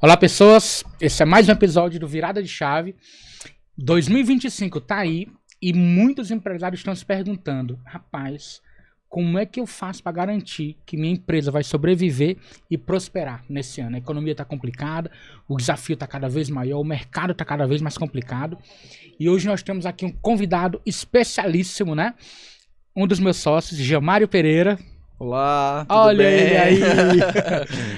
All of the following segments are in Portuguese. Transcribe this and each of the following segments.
Olá, pessoas. Esse é mais um episódio do Virada de Chave. 2025 tá aí e muitos empresários estão se perguntando: rapaz, como é que eu faço para garantir que minha empresa vai sobreviver e prosperar nesse ano? A economia tá complicada, o desafio tá cada vez maior, o mercado tá cada vez mais complicado. E hoje nós temos aqui um convidado especialíssimo, né? Um dos meus sócios, Jamário Pereira. Olá, tudo Olha bem? ele aí.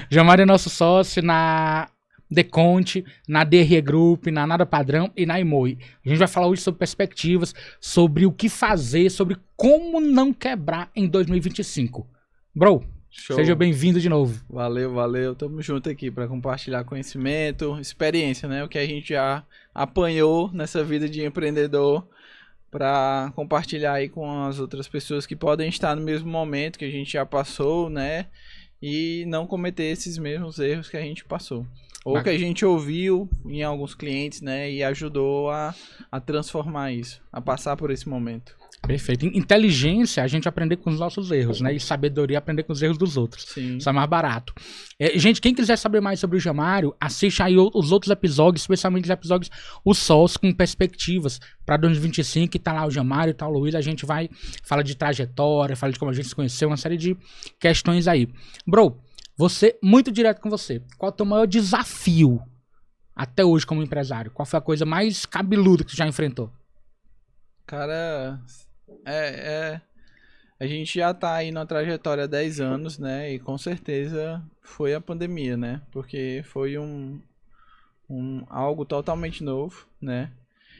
Jamário é nosso sócio na Deconte, na DRE Group, na Nada Padrão e na Imoi. A gente vai falar hoje sobre perspectivas, sobre o que fazer, sobre como não quebrar em 2025. Bro, Show. seja bem-vindo de novo. Valeu. Tamo junto aqui para compartilhar conhecimento, experiência, né? O que a gente já apanhou nessa vida de empreendedor para compartilhar aí com as outras pessoas que podem estar no mesmo momento que a gente já passou, né? E não cometer esses mesmos erros que a gente passou. Ou que a gente ouviu em alguns clientes, né? E ajudou a transformar isso, a passar por esse momento. Perfeito. Inteligência, a gente aprender com os nossos erros, né? E sabedoria, aprender com os erros dos outros. Sim. Isso é mais barato. Gente, quem quiser saber mais sobre o Jamário, assiste aí os outros episódios, especialmente os episódios, os sós com perspectivas para 2025, que tá lá o Jamário, tá o Luiz, a gente vai falar de trajetória, fala de como a gente se conheceu, uma série de questões aí. Bro, você, muito direto com você, qual é o teu maior desafio até hoje como empresário? Qual foi a coisa mais cabeluda que tu já enfrentou? Cara, a gente já tá aí na trajetória há 10 anos, né? E com certeza foi a pandemia, né? Porque foi algo totalmente novo, né?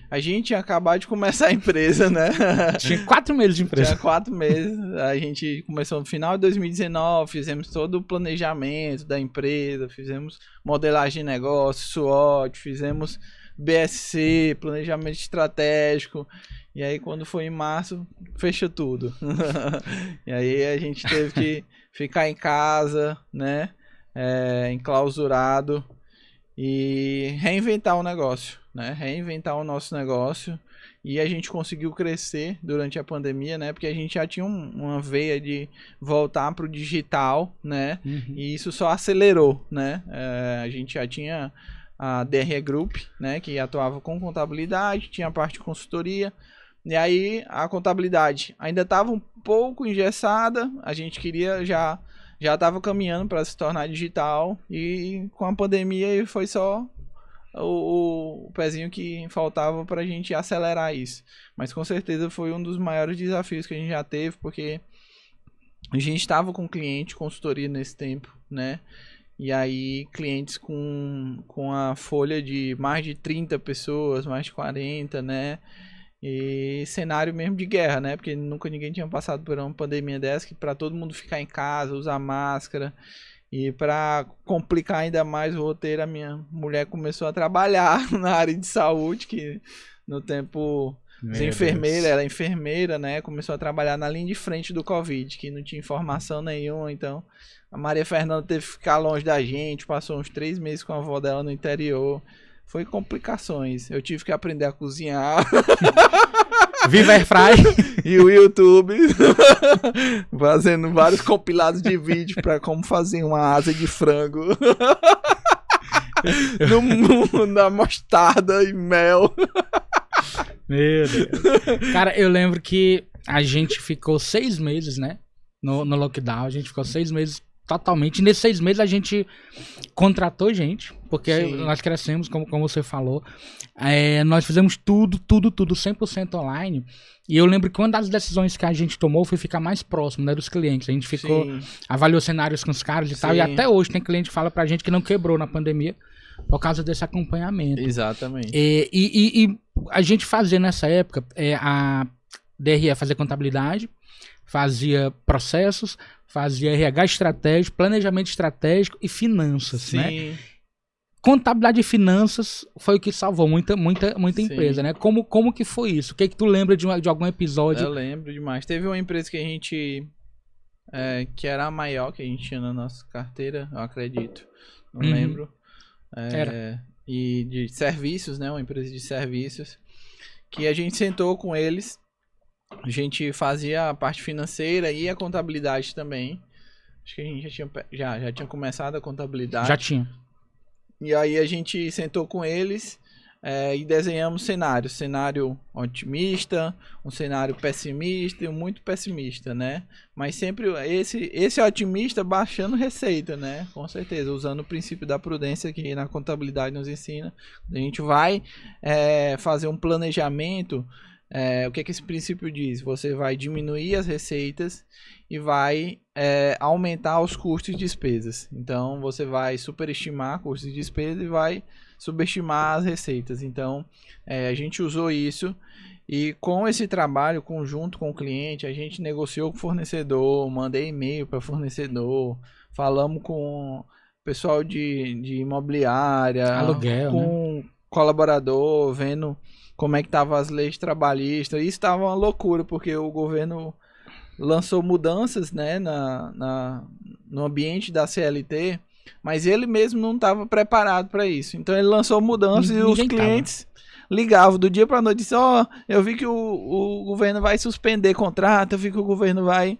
A gente tinha acabado de começar a empresa, né? Tinha 4 meses de empresa. Tinha 4 meses. A gente começou no final de 2019, fizemos todo o planejamento da empresa, fizemos modelagem de negócio, SWOT, fizemos BSC, planejamento estratégico. E aí quando foi em março, fechou tudo. E aí a gente teve que ficar em casa, né? Enclausurado e reinventar o negócio, né? Reinventar o nosso negócio. E a gente conseguiu crescer durante a pandemia, né? Porque a gente já tinha uma veia de voltar para o digital, né? Uhum. E isso só acelerou, né? A gente já tinha a DRE Group, né? Que atuava com contabilidade, tinha a parte de consultoria. E aí a contabilidade ainda estava um pouco engessada, a gente queria já estava caminhando para se tornar digital e com a pandemia foi só o pezinho que faltava para a gente acelerar isso. Mas com certeza foi um dos maiores desafios que a gente já teve, porque a gente estava com cliente, consultoria nesse tempo, né? E aí clientes com a folha de mais de 30 pessoas, mais de 40, né? E cenário mesmo de guerra, né? Porque nunca ninguém tinha passado por uma pandemia dessa, que para todo mundo ficar em casa, usar máscara. E para complicar ainda mais o roteiro, a minha mulher começou a trabalhar na área de saúde, que no tempo ela é enfermeira, né? Começou a trabalhar na linha de frente do Covid, que não tinha informação nenhuma, então a Maria Fernanda teve que ficar longe da gente, passou uns 3 meses com a avó dela no interior. Foi complicações. Eu tive que aprender a cozinhar. Viva Airfry! E o YouTube. Fazendo vários compilados de vídeo para como fazer uma asa de frango. Na mostarda e mel. Meu Deus. Cara, eu lembro que a gente ficou 6 meses, né? No lockdown. A gente ficou 6 meses totalmente. E nesses 6 meses a gente contratou gente, porque Sim. Nós crescemos, como você falou. Nós fizemos tudo 100% online. E eu lembro que uma das decisões que a gente tomou foi ficar mais próximo, né, dos clientes. A gente ficou, avaliou cenários com os caras e tal. E até hoje tem cliente que fala pra gente que não quebrou na pandemia por causa desse acompanhamento. Exatamente. E a gente fazia nessa época, a DRE fazia contabilidade, fazia processos, fazia RH estratégico, planejamento estratégico e finanças, Sim. né? Contabilidade e finanças foi o que salvou muita empresa, né? Como que foi isso? O que tu lembra de algum episódio? Eu lembro demais. Teve uma empresa que a gente... que era a maior que a gente tinha na nossa carteira, eu acredito. Não lembro. Era. E de serviços, né? Uma empresa de serviços. Que a gente sentou com eles. A gente fazia a parte financeira e a contabilidade também. Acho que a gente já tinha começado a contabilidade. Já tinha. E aí a gente sentou com eles e desenhamos cenários. Cenário otimista, um cenário pessimista e um muito pessimista, né? Mas sempre esse otimista baixando receita, né? Com certeza, usando o princípio da prudência que na contabilidade nos ensina. A gente vai fazer um planejamento. O que esse princípio diz? Você vai diminuir as receitas e vai aumentar os custos e despesas. Então, você vai superestimar custos e despesas e vai subestimar as receitas. Então, a gente usou isso e com esse trabalho conjunto com o cliente, a gente negociou com o fornecedor, mandei e-mail para o fornecedor, falamos com o pessoal de imobiliária, Aluguel, com colaborador, vendo como é que estavam as leis trabalhistas. Isso estava uma loucura, porque o governo lançou mudanças, né, no ambiente da CLT, mas ele mesmo não estava preparado para isso. Então ele lançou mudanças e os clientes ligavam do dia para a noite e disseram, eu vi que o governo vai suspender contrato, eu vi que o governo vai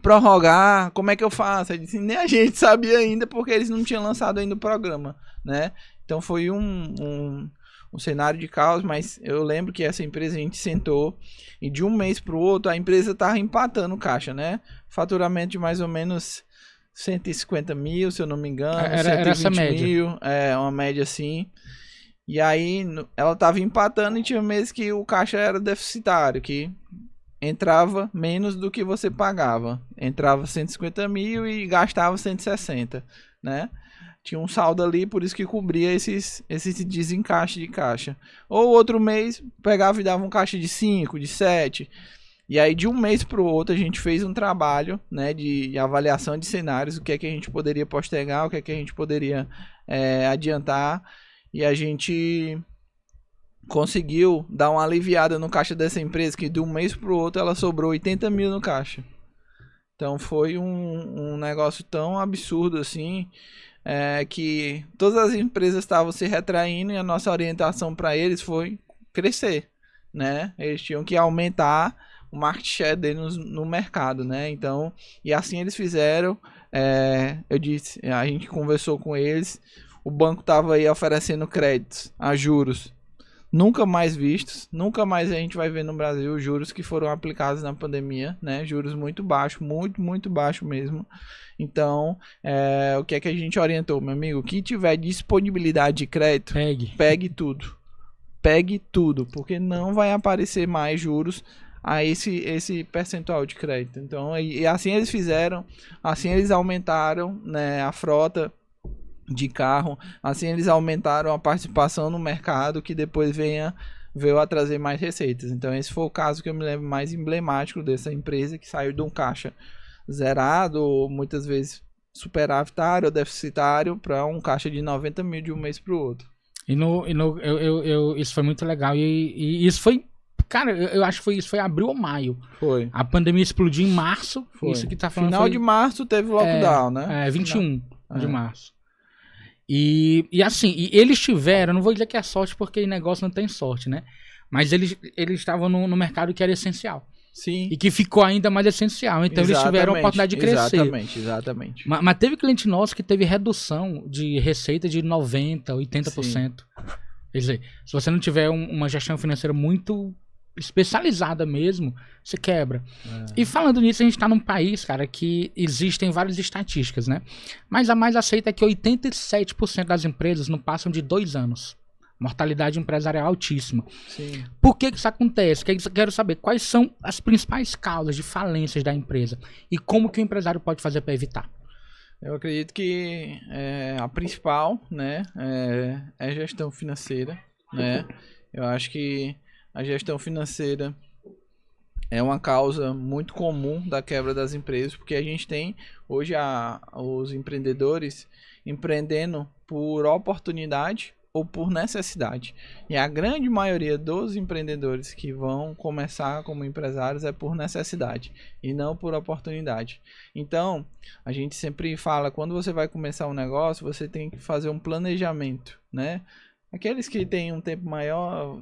prorrogar, como é que eu faço? Ele disse, nem a gente sabia ainda, porque eles não tinham lançado ainda o programa, né? Então foi um cenário de caos, mas eu lembro que essa empresa a gente sentou e de um mês para o outro a empresa estava empatando caixa, né? Faturamento de mais ou menos 150 mil, se eu não me engano, era essa média. mil, uma média assim. E aí ela estava empatando e tinha meses que o caixa era deficitário, que entrava menos do que você pagava. Entrava 150 mil e gastava 160, né? Tinha um saldo ali, por isso que cobria esses desencaixes de caixa. Ou outro mês, pegava e dava um caixa de 5, de 7. E aí, de um mês para o outro, a gente fez um trabalho, né, de avaliação de cenários, o que é que a gente poderia postergar, o que é que a gente poderia adiantar. E a gente conseguiu dar uma aliviada no caixa dessa empresa, que de um mês para o outro ela sobrou 80 mil no caixa. Então, foi um negócio tão absurdo assim, que todas as empresas estavam se retraindo e a nossa orientação para eles foi crescer, né? Eles tinham que aumentar o market share deles no mercado, né? Então, e assim eles fizeram. Eu disse, a gente conversou com eles, o banco estava aí oferecendo créditos a juros nunca mais vistos, nunca mais a gente vai ver no Brasil juros que foram aplicados na pandemia, né? Juros muito baixos, muito baixo mesmo. Então, o que é que a gente orientou, meu amigo? Que tiver disponibilidade de crédito, pegue tudo. Pegue tudo, porque não vai aparecer mais juros a esse percentual de crédito. Então, e assim eles fizeram, assim eles aumentaram, né, a frota de carro, assim eles aumentaram a participação no mercado, que depois veio a trazer mais receitas. Então esse foi o caso que eu me lembro mais emblemático dessa empresa, que saiu de um caixa zerado, ou muitas vezes superavitário ou deficitário, para um caixa de 90 mil de um mês para o outro. Isso foi muito legal, e isso foi, cara, eu acho que isso foi abril ou maio. Foi. A pandemia explodiu em março. Foi. Isso que tá falando. Final de março teve lockdown, né? 21 de março. E assim, eles tiveram, não vou dizer que é sorte, porque negócio não tem sorte, né? Mas eles estavam no mercado que era essencial. Sim. E que ficou ainda mais essencial. Então eles tiveram a oportunidade de crescer. Exatamente. Mas teve cliente nosso que teve redução de receita de 90%, 80%. Sim. Quer dizer, se você não tiver uma gestão financeira muito especializada mesmo, você quebra. E falando nisso, a gente tá num país, cara, que existem várias estatísticas, né? Mas a mais aceita é que 87% das empresas não passam de 2 anos. Mortalidade empresarial altíssima. Sim. Por que isso acontece? Quero saber quais são as principais causas de falências da empresa e como que o empresário pode fazer para evitar. Eu acredito que a principal, né, é gestão financeira, né? Eu acho que a gestão financeira é uma causa muito comum da quebra das empresas, porque a gente tem hoje os empreendedores empreendendo por oportunidade ou por necessidade. E a grande maioria dos empreendedores que vão começar como empresários é por necessidade e não por oportunidade. Então, a gente sempre fala, quando você vai começar um negócio, você tem que fazer um planejamento, né? Aqueles que têm um tempo maior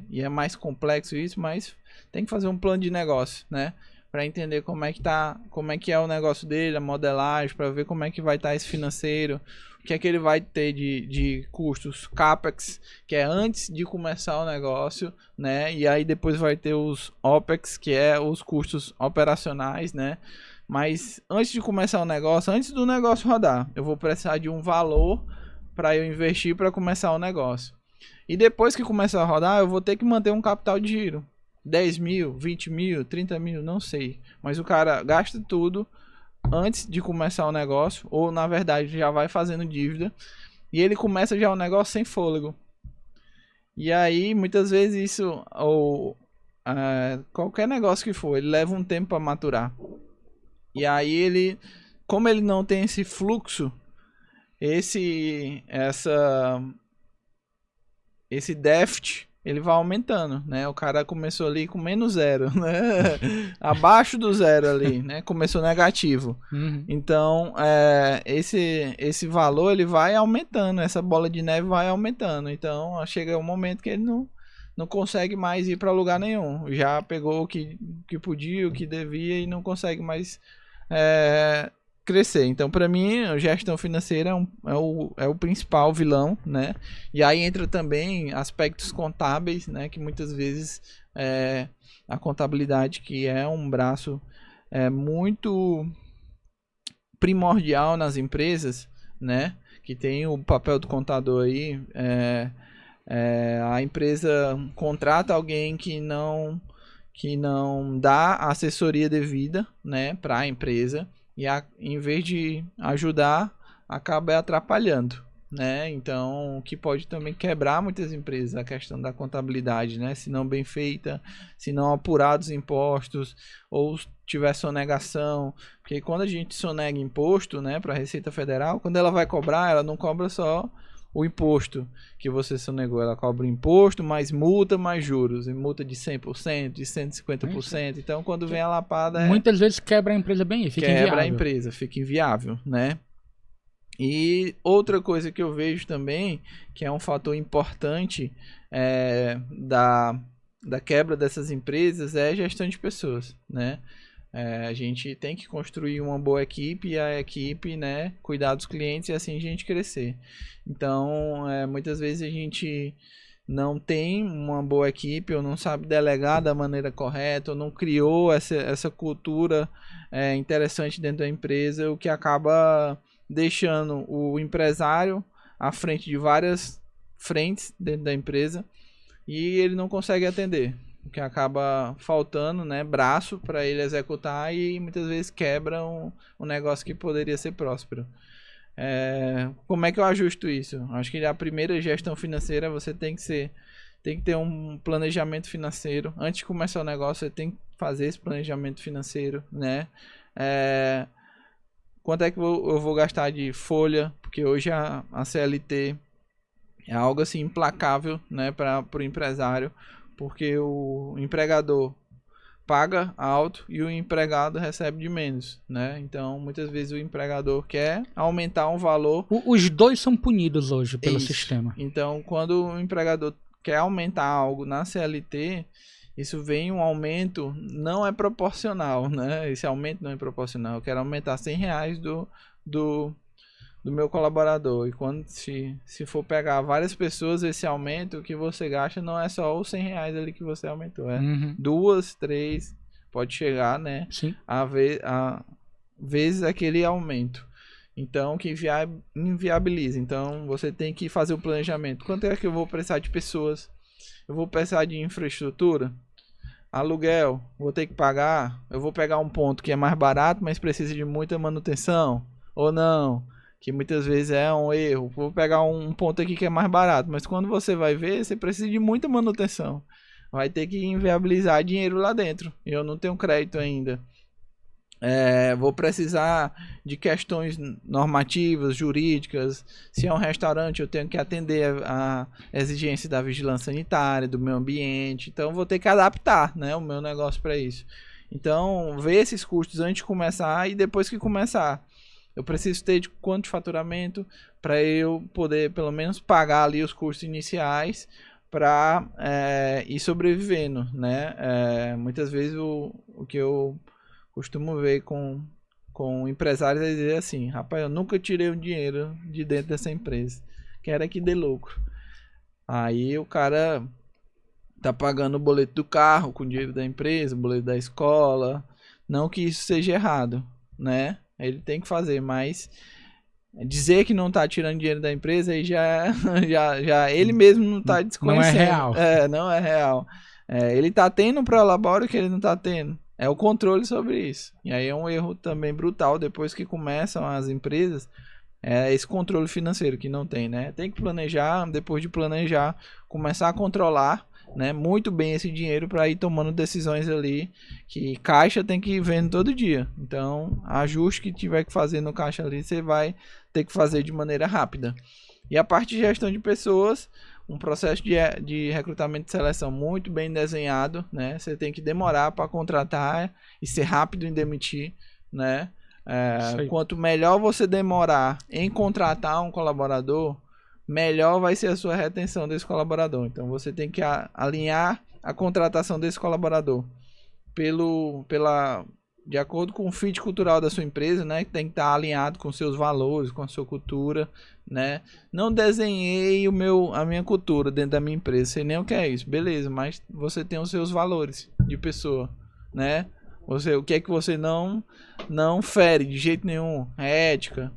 e é mais complexo isso, mas tem que fazer um plano de negócio, né? Para entender como é que é o negócio dele, a modelagem, para ver como é que vai estar esse financeiro, o que é que ele vai ter de custos CAPEX, que é antes de começar o negócio, né? E aí depois vai ter os OPEX, que é os custos operacionais, né? Mas antes de começar o negócio, antes do negócio rodar, eu vou precisar de um valor para eu investir para começar o negócio. E depois que começar a rodar, eu vou ter que manter um capital de giro. 10 mil, 20 mil, 30 mil, não sei. Mas o cara gasta tudo antes de começar o negócio, ou na verdade já vai fazendo dívida, e ele começa já o negócio sem fôlego. E aí, muitas vezes isso, ou qualquer negócio que for, ele leva um tempo para maturar. E aí ele, como ele não tem esse fluxo, esse déficit, ele vai aumentando, né? O cara começou ali com menos 0, né? Abaixo do 0 ali, né? Começou negativo. Uhum. Então, esse valor, ele vai aumentando, essa bola de neve vai aumentando. Então, chega um momento que ele não consegue mais ir para lugar nenhum. Já pegou o que podia, o que devia e não consegue mais crescer. Então, para mim, a gestão financeira é o principal vilão, né? E aí entra também aspectos contábeis, né? Que muitas vezes a contabilidade, que é um braço muito primordial nas empresas, né? Que tem o papel do contador aí. A empresa contrata alguém que não dá assessoria devida, né, para a empresa. E em vez de ajudar, acaba atrapalhando, né? Então, o que pode também quebrar muitas empresas, a questão da contabilidade, né? Se não bem feita, se não apurados impostos, ou tiver sonegação. Porque quando a gente sonega imposto, né, para a Receita Federal, quando ela vai cobrar, ela não cobra só o imposto que você sonegou, ela cobra o imposto, mais multa, mais juros, e multa de 100%, de 150%. Então, quando vem a lapada... Muitas vezes quebra a empresa bem, fica inviável. Quebra a empresa, fica inviável, né? E outra coisa que eu vejo também, que é um fator importante da quebra dessas empresas, é a gestão de pessoas, né? A gente tem que construir uma boa equipe e a equipe, né, cuidar dos clientes e assim a gente crescer. Então, muitas vezes a gente não tem uma boa equipe ou não sabe delegar da maneira correta ou não criou essa cultura interessante dentro da empresa, o que acaba deixando o empresário à frente de várias frentes dentro da empresa e ele não consegue atender. O que acaba faltando, né, braço para ele executar e muitas vezes quebra um negócio que poderia ser próspero. Como é que eu ajusto isso? Acho que a primeira gestão financeira você tem que ter um planejamento financeiro. Antes de começar o negócio, você tem que fazer esse planejamento financeiro, né? Quanto é que eu vou gastar de folha? Porque hoje a CLT é algo assim implacável, né, para o empresário. Porque o empregador paga alto e o empregado recebe de menos, né? Então, muitas vezes o empregador quer aumentar um valor. Os dois são punidos hoje pelo sistema. Então, quando o empregador quer aumentar algo na CLT, isso vem um aumento, não é proporcional, né? Esse aumento não é proporcional. Eu quero aumentar R$100 do meu colaborador. E quando se for pegar várias pessoas, esse aumento que você gasta não é só os R$100 ali que você aumentou, 2, 3, pode chegar, né? Sim. A vezes aquele aumento. Então, que inviabiliza. Então, você tem que fazer o planejamento. Quanto é que eu vou precisar de pessoas? Eu vou precisar de infraestrutura? Aluguel? Vou ter que pagar? Eu vou pegar um ponto que é mais barato, mas precisa de muita manutenção? Ou não? Que muitas vezes é um erro. Vou pegar um ponto aqui que é mais barato, mas quando você vai ver, você precisa de muita manutenção. Vai ter que inviabilizar dinheiro lá dentro. E eu não tenho crédito ainda. Vou precisar de questões normativas, jurídicas. Se é um restaurante, eu tenho que atender a exigência da vigilância sanitária, do meio ambiente. Então, vou ter que adaptar, né, o meu negócio para isso. Então, ver esses custos antes de começar e depois que começar. Eu preciso ter de quanto de faturamento para eu poder pelo menos pagar ali os custos iniciais para ir sobrevivendo, né? Muitas vezes o que eu costumo ver com com empresários a dizer assim, rapaz, eu nunca tirei um dinheiro de dentro dessa empresa. Quero é que dê lucro. Aí o cara tá pagando o boleto do carro com o dinheiro da empresa, o boleto da escola. Não que isso seja errado, né? Ele tem que fazer, mas dizer que não tá tirando dinheiro da empresa aí já ele mesmo não tá desconhecendo. Não é real. Não é real. Ele tá tendo um prolabore que ele não tá tendo. É o controle sobre isso. E aí é um erro também brutal depois que começam as empresas. Esse controle financeiro que não tem, né? Tem que planejar, depois de planejar, começar a controlar, né, muito bem esse dinheiro para ir tomando decisões ali, que caixa tem que ir vendo todo dia. Então, ajuste que tiver que fazer no caixa ali, você vai ter que fazer de maneira rápida. E a parte de gestão de pessoas, um processo de recrutamento e seleção muito bem desenhado, né? Você tem que demorar para contratar e ser rápido em demitir, né? Quanto melhor você demorar em contratar um colaborador, melhor vai ser a sua retenção desse colaborador. Então você tem que alinhar a contratação desse colaborador de acordo com o fit cultural da sua empresa, né? Que tem que estar alinhado com seus valores, com a sua cultura, né? Não desenhei a minha cultura dentro da minha empresa, sei nem o que é isso, beleza? Mas você tem os seus valores de pessoa, né? O que é que você não fere de jeito nenhum? É ética,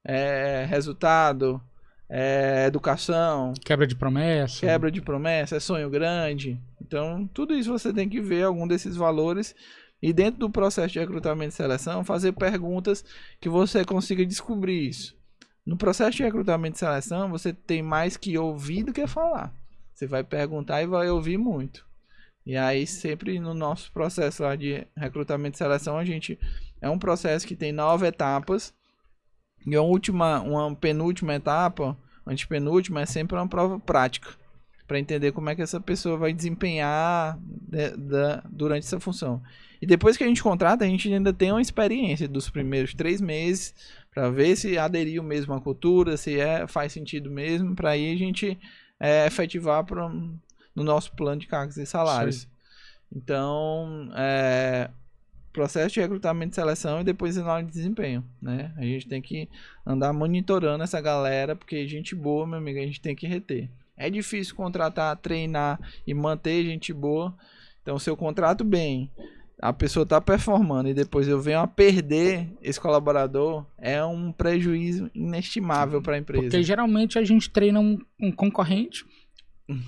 é resultado, é educação, quebra de promessa, é sonho grande. Então, tudo isso você tem que ver algum desses valores e dentro do processo de recrutamento e seleção, fazer perguntas que você consiga descobrir isso. No processo de recrutamento e seleção, você tem mais que ouvir do que falar. Você vai perguntar e vai ouvir muito. E aí, sempre no nosso processo lá de recrutamento e seleção, é um processo que tem 9 etapas. E uma penúltima etapa, antepenúltima, é sempre uma prova prática. Para entender como é que essa pessoa vai desempenhar durante essa função. E depois que a gente contrata, a gente ainda tem uma experiência dos primeiros 3 meses, para ver se aderiu mesmo à cultura, se faz sentido mesmo, para aí a gente efetivar no nosso plano de cargos e salários. Sim. Então, processo de recrutamento e seleção e depois análise de desempenho, né? A gente tem que andar monitorando essa galera, porque gente boa, meu amigo, a gente tem que reter. É difícil contratar, treinar e manter gente boa. Então, se eu contrato bem, a pessoa está performando e depois eu venho a perder esse colaborador, é um prejuízo inestimável para a empresa. Porque geralmente a gente treina um concorrente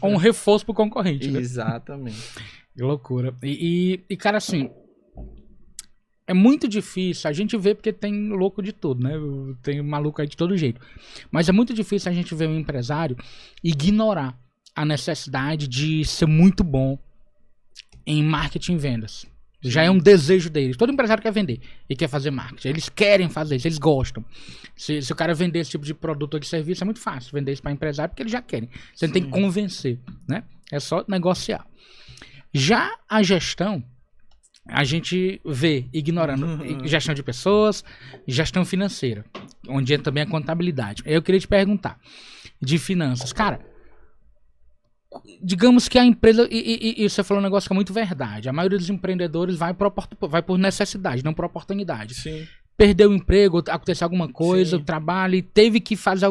ou um reforço para o concorrente. Né? Exatamente. Que loucura. E, cara, assim, é muito difícil, a gente vê porque tem louco de tudo, né? Tem maluco aí de todo jeito. Mas é muito difícil a gente ver um empresário ignorar a necessidade de ser muito bom em marketing e vendas. Já é um desejo deles. Todo empresário quer vender e quer fazer marketing. Eles querem fazer isso, eles gostam. Se o cara vender esse tipo de produto ou de serviço, é muito fácil vender isso para empresário porque eles já querem. Você não tem que convencer, né? É só negociar. Já a gestão, a gente vê ignorando gestão de pessoas, gestão financeira, onde é também a contabilidade. Eu queria te perguntar, de finanças. Cara, digamos que a empresa, e você falou um negócio que é muito verdade, a maioria dos empreendedores vai por necessidade, não por oportunidade. Sim. Perdeu o emprego, aconteceu alguma coisa, o trabalho, teve que fazer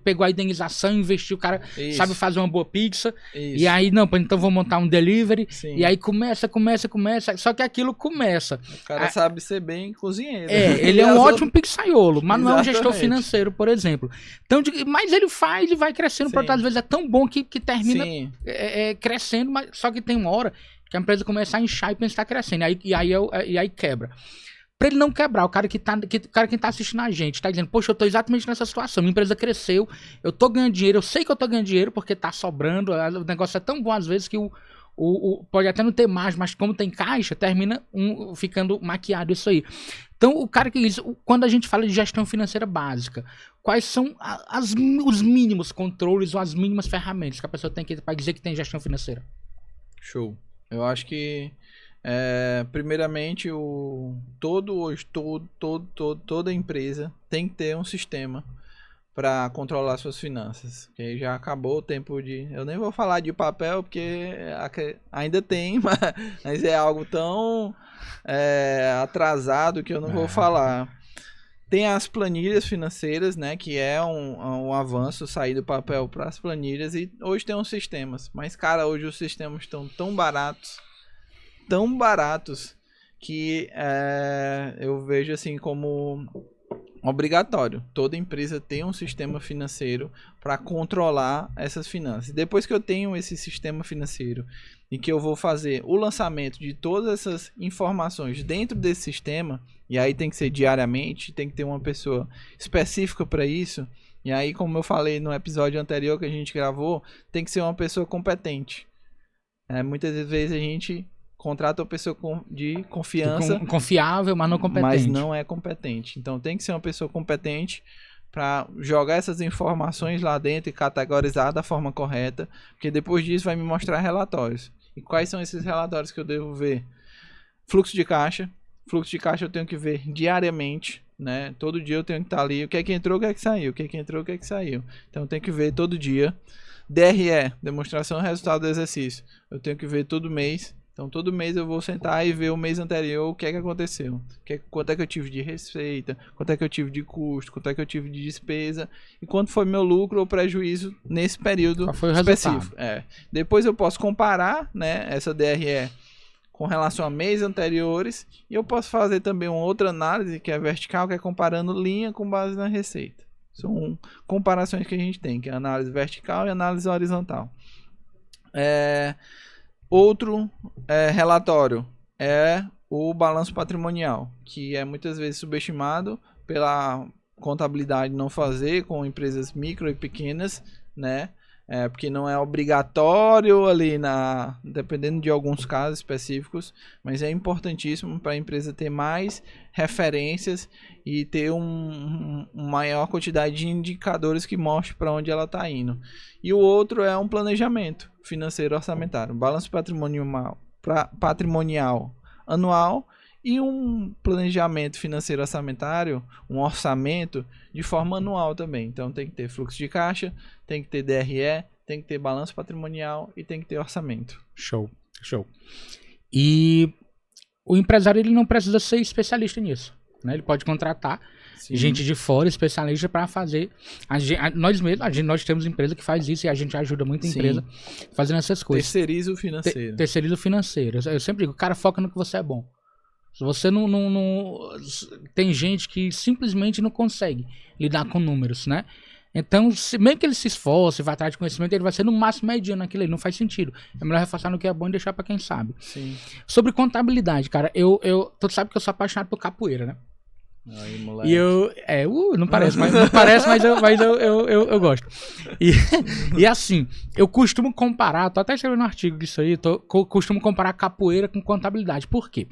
pegou a indenização, investiu, o cara sabe fazer uma boa pizza, e aí, não, então vou montar um delivery, e aí começa, só que aquilo começa. O cara sabe ser bem cozinheiro. Ele é um ótimo pizzaiolo, mas não é um gestor financeiro, por exemplo. Então, mas ele faz e vai crescendo, porque às vezes é tão bom que termina crescendo, mas só que tem uma hora que a empresa começa a inchar e pensa que está crescendo, e aí quebra. Pra ele não quebrar, o cara que tá assistindo a gente, tá dizendo, poxa, eu tô exatamente nessa situação, minha empresa cresceu, eu tô ganhando dinheiro, eu sei que eu tô ganhando dinheiro porque tá sobrando, o negócio é tão bom às vezes que pode até não ter margem, mas como tem caixa, termina ficando maquiado isso aí. Então, o cara que diz, quando a gente fala de gestão financeira básica, quais são os mínimos controles ou as mínimas ferramentas que a pessoa tem que para dizer que tem gestão financeira? Show. Eu acho que primeiramente, toda empresa tem que ter um sistema para controlar suas finanças. Porque já acabou o tempo de... Eu nem vou falar de papel, porque ainda tem, mas é algo tão atrasado que eu não vou falar. Tem as planilhas financeiras, né, que é um avanço, sair do papel para as planilhas, e hoje tem uns sistemas. Mas, cara, hoje os sistemas estão tão baratos, que eu vejo assim como obrigatório. Toda empresa tem um sistema financeiro para controlar essas finanças. Depois que eu tenho esse sistema financeiro e que eu vou fazer o lançamento de todas essas informações dentro desse sistema, e aí tem que ser diariamente, tem que ter uma pessoa específica para isso, e aí, como eu falei no episódio anterior que a gente gravou, tem que ser uma pessoa competente. Muitas vezes a gente contrata uma pessoa de confiança, confiável, mas não competente. Mas não é competente. Então tem que ser uma pessoa competente para jogar essas informações lá dentro e categorizar da forma correta, porque depois disso vai me mostrar relatórios. E quais são esses relatórios que eu devo ver? Fluxo de caixa. Fluxo de caixa eu tenho que ver diariamente, né? Todo dia eu tenho que estar ali. O que é que entrou, o que é que saiu? O que é que entrou, o que é que saiu? Então eu tenho que ver todo dia. DRE, demonstração resultado do exercício. Eu tenho que ver todo mês. Então, todo mês eu vou sentar e ver o mês anterior o que é que aconteceu. Quanto é que eu tive de receita, quanto é que eu tive de custo, quanto é que eu tive de despesa e quanto foi meu lucro ou prejuízo nesse período específico. Depois eu posso comparar, né, essa DRE com relação a meses anteriores, e eu posso fazer também uma outra análise que é vertical, que é comparando linha com base na receita. São comparações que a gente tem, que é análise vertical e análise horizontal. Outro relatório é o balanço patrimonial, que é muitas vezes subestimado pela contabilidade não fazer com empresas micro e pequenas, né? Porque não é obrigatório ali, dependendo de alguns casos específicos, mas é importantíssimo para a empresa ter mais referências e ter uma maior quantidade de indicadores que mostre para onde ela está indo. E o outro é um planejamento financeiro orçamentário, balanço patrimonial anual e um planejamento financeiro orçamentário, um orçamento de forma anual também. Então tem que ter fluxo de caixa, tem que ter DRE, tem que ter balanço patrimonial e tem que ter orçamento. Show. E o empresário ele não precisa ser especialista nisso, né? Ele pode contratar gente de fora, especialista, para fazer. Nós temos empresa que faz isso e a gente ajuda muito a empresa fazendo essas coisas. Terceiriza o financeiro. Terceiriza o financeiro. Eu sempre digo, o cara foca no que você é bom. Se você não... Tem gente que simplesmente não consegue lidar com números, né? Então, mesmo que ele se esforce, vá atrás de conhecimento, ele vai ser no máximo mediano naquilo aí. Não faz sentido. É melhor reforçar no que é bom e deixar pra quem sabe. Sim. Sobre contabilidade, cara, tu sabe que eu sou apaixonado por capoeira, né? Aí, moleque. E não parece, mas eu gosto. E assim, eu costumo comparar, tô até escrevendo um artigo disso aí, costumo comparar capoeira com contabilidade. Por quê?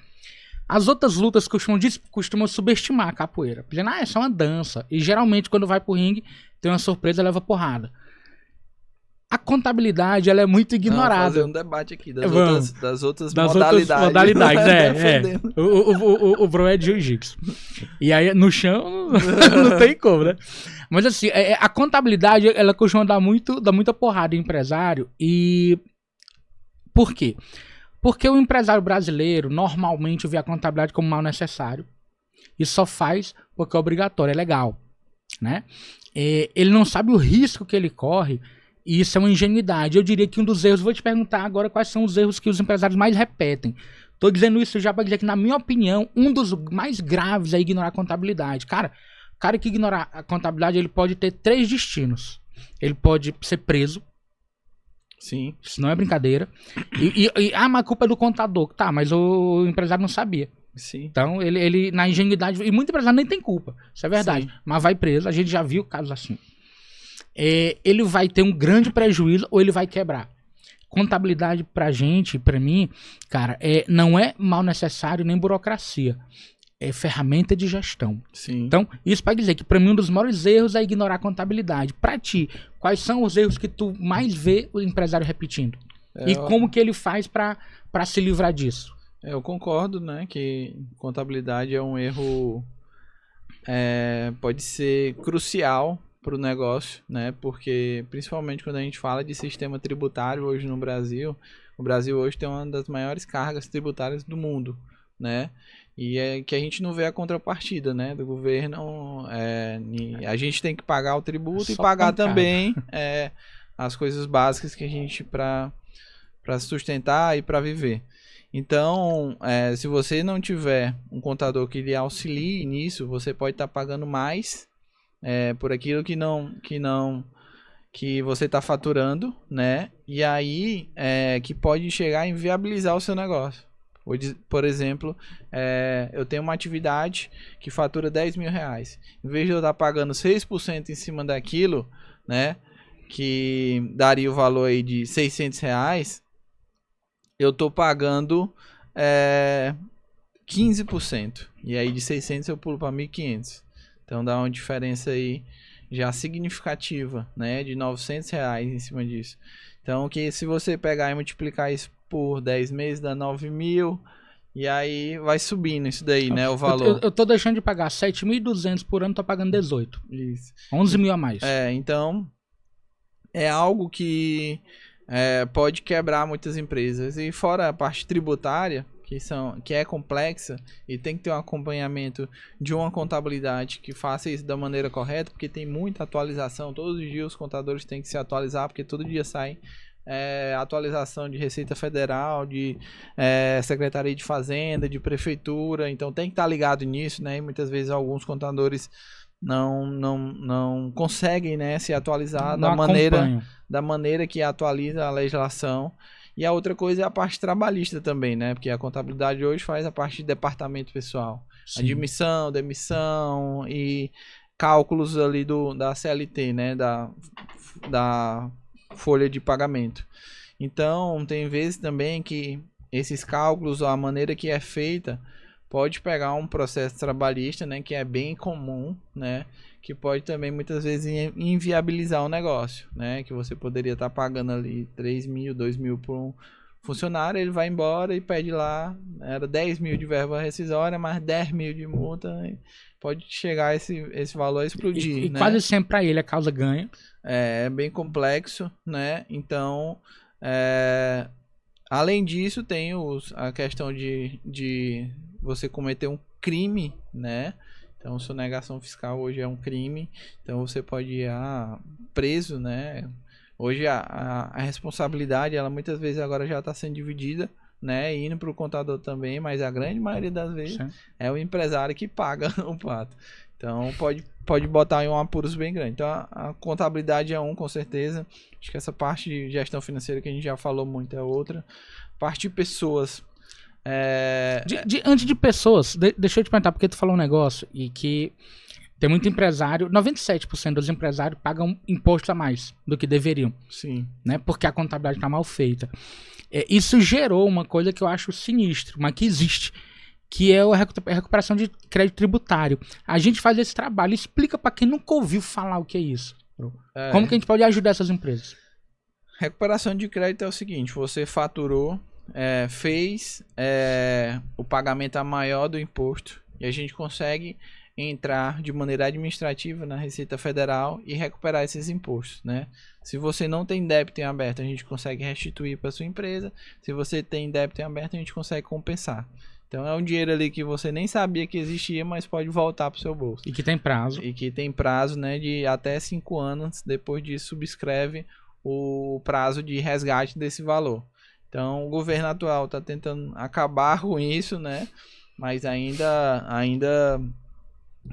As outras lutas costumam subestimar a capoeira, dizendo, é só uma dança. E geralmente quando vai pro ringue, tem uma surpresa, leva porrada. A contabilidade, ela é muito ignorada. Vamos fazer um debate aqui das outras modalidades. Outras modalidades, O bro é de jiu-jitsu. E aí, no chão, não tem como, né? Mas assim, a contabilidade, ela costuma dar muita porrada em empresário. E por quê? Porque o empresário brasileiro, normalmente, vê a contabilidade como mal necessário. E só faz porque é obrigatório, é legal, né? Ele não sabe o risco que ele corre. E isso é uma ingenuidade. Eu diria que um dos erros, vou te perguntar agora quais são os erros que os empresários mais repetem. Tô dizendo isso já para dizer que, na minha opinião, um dos mais graves é ignorar a contabilidade. Cara, o cara que ignorar a contabilidade, ele pode ter 3 destinos. Ele pode ser preso. Sim. Isso não é brincadeira. Mas a culpa é do contador. Tá, mas o empresário não sabia. Sim. Então, ele na ingenuidade... E muito empresário nem tem culpa. Isso é verdade. Sim. Mas vai preso. A gente já viu casos assim. Ele vai ter um grande prejuízo ou ele vai quebrar. Contabilidade pra gente, pra mim, cara, não é mal necessário nem burocracia. É ferramenta de gestão. Sim. Então, isso para dizer que pra mim um dos maiores erros é ignorar a contabilidade. Pra ti, quais são os erros que tu mais vê o empresário repetindo? E como que ele faz pra se livrar disso? Eu concordo, né, que contabilidade é um erro, pode ser crucial para o negócio, né? Porque principalmente quando a gente fala de sistema tributário hoje no Brasil, o Brasil hoje tem uma das maiores cargas tributárias do mundo, né? E é que a gente não vê a contrapartida, né? Do governo, a gente tem que pagar o tributo e pagar também as coisas básicas que a gente para sustentar e para viver. Então, se você não tiver um contador que lhe auxilie nisso, você pode estar pagando mais por aquilo que você está faturando, né? E aí que pode chegar a inviabilizar o seu negócio. Por exemplo, eu tenho uma atividade que fatura 10 mil reais. Em vez de eu estar pagando 6% em cima daquilo, né? Que daria o valor aí de 600 reais, eu estou pagando 15%. E aí de 600 eu pulo para 1.500. Então dá uma diferença aí já significativa, né? De 900 reais em cima disso. Então que se você pegar e multiplicar isso por 10 meses, dá 9 mil. E aí vai subindo isso daí, né? O valor. Eu tô deixando de pagar 7.200 por ano, tô pagando 18. Isso. 11 mil a mais. Então é algo que pode quebrar muitas empresas. E fora a parte tributária, que é complexa e tem que ter um acompanhamento de uma contabilidade que faça isso da maneira correta, porque tem muita atualização. Todos os dias os contadores têm que se atualizar, porque todo dia sai atualização de Receita Federal, de Secretaria de Fazenda, de Prefeitura. Então tem que estar ligado nisso, né? E muitas vezes alguns contadores não conseguem, né, se atualizar da maneira que atualiza a legislação. E a outra coisa é a parte trabalhista também, né? Porque a contabilidade hoje faz a parte de departamento pessoal. Sim. Admissão, demissão e cálculos ali da CLT, né? Da folha de pagamento. Então, tem vezes também que esses cálculos, a maneira que é feita, pode pegar um processo trabalhista, né? Que é bem comum, né? Que pode também muitas vezes inviabilizar o negócio, né? Que você poderia estar pagando ali 3 mil, 2 mil por um funcionário, ele vai embora e pede lá, era 10 mil de verba rescisória, mais 10 mil de multa, pode chegar esse valor a explodir, e né? Quase sempre para ele a causa ganha. É bem complexo, né? Então, além disso, tem a questão de você cometer um crime, né? Então, sonegação fiscal hoje é um crime, então você pode ir preso, né? Hoje a responsabilidade, ela muitas vezes agora já está sendo dividida, né? Indo para o contador também, mas a grande maioria das vezes é o empresário que paga o pato. Então, pode botar em um apuros bem grande. Então, a contabilidade é com certeza. Acho que essa parte de gestão financeira que a gente já falou muito é outra. Parte de pessoas. Antes de pessoas, deixa eu te perguntar, porque tu falou um negócio e que tem muito empresário, 97% dos empresários pagam imposto a mais do que deveriam. Sim. Né? Porque a contabilidade está mal feita. Isso gerou uma coisa que eu acho sinistra, mas que existe, que é a recuperação de crédito tributário. A gente faz esse trabalho, explica para quem nunca ouviu falar o que é isso. Como que a gente pode ajudar essas empresas? Recuperação de crédito é o seguinte, você faturou, fez o pagamento a maior do imposto e a gente consegue entrar de maneira administrativa na Receita Federal e recuperar esses impostos, né? Se você não tem débito em aberto, a gente consegue restituir para sua empresa. Se você tem débito em aberto, a gente consegue compensar. Então é um dinheiro ali que você nem sabia que existia, mas pode voltar para o seu bolso. E que tem prazo. E que tem prazo, né, de até 5 anos. Depois disso, subscreve o prazo de resgate desse valor. Então o governo atual está tentando acabar com isso, né? Mas ainda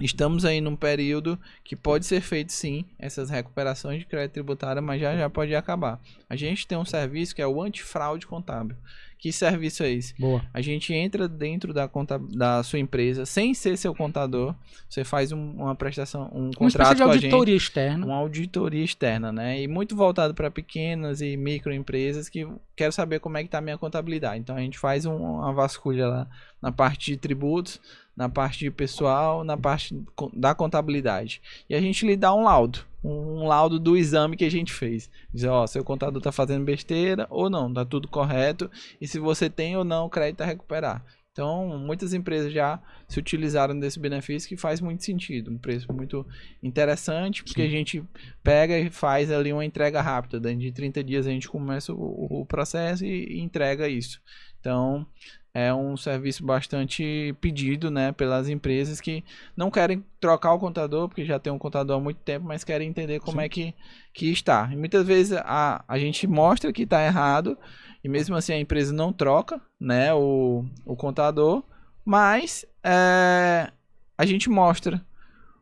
estamos aí num período que pode ser feito sim essas recuperações de crédito tributário, mas já pode acabar. A gente tem um serviço que é o antifraude contábil. Que serviço é esse? Boa. A gente entra dentro da sua empresa sem ser seu contador. Você faz uma prestação, um contrato com a gente. Uma auditoria externa. Uma auditoria externa, né? E muito voltado para pequenas e microempresas que querem saber como é que está a minha contabilidade. Então a gente faz uma vasculha lá na parte de tributos, na parte de pessoal, na parte da contabilidade. E a gente lhe dá um laudo do exame que a gente fez. Dizer, seu contador está fazendo besteira ou não, está tudo correto. E se você tem ou não crédito a recuperar. Então, muitas empresas já se utilizaram desse benefício, que faz muito sentido. Um preço muito interessante, porque a gente pega e faz ali uma entrega rápida. Dentro de 30 dias a gente começa o processo e entrega isso. Então, é um serviço bastante pedido, né, pelas empresas que não querem trocar o contador, porque já tem um contador há muito tempo, mas querem entender como é que está. E muitas vezes a gente mostra que está errado, e mesmo assim a empresa não troca, né, o contador, mas a gente mostra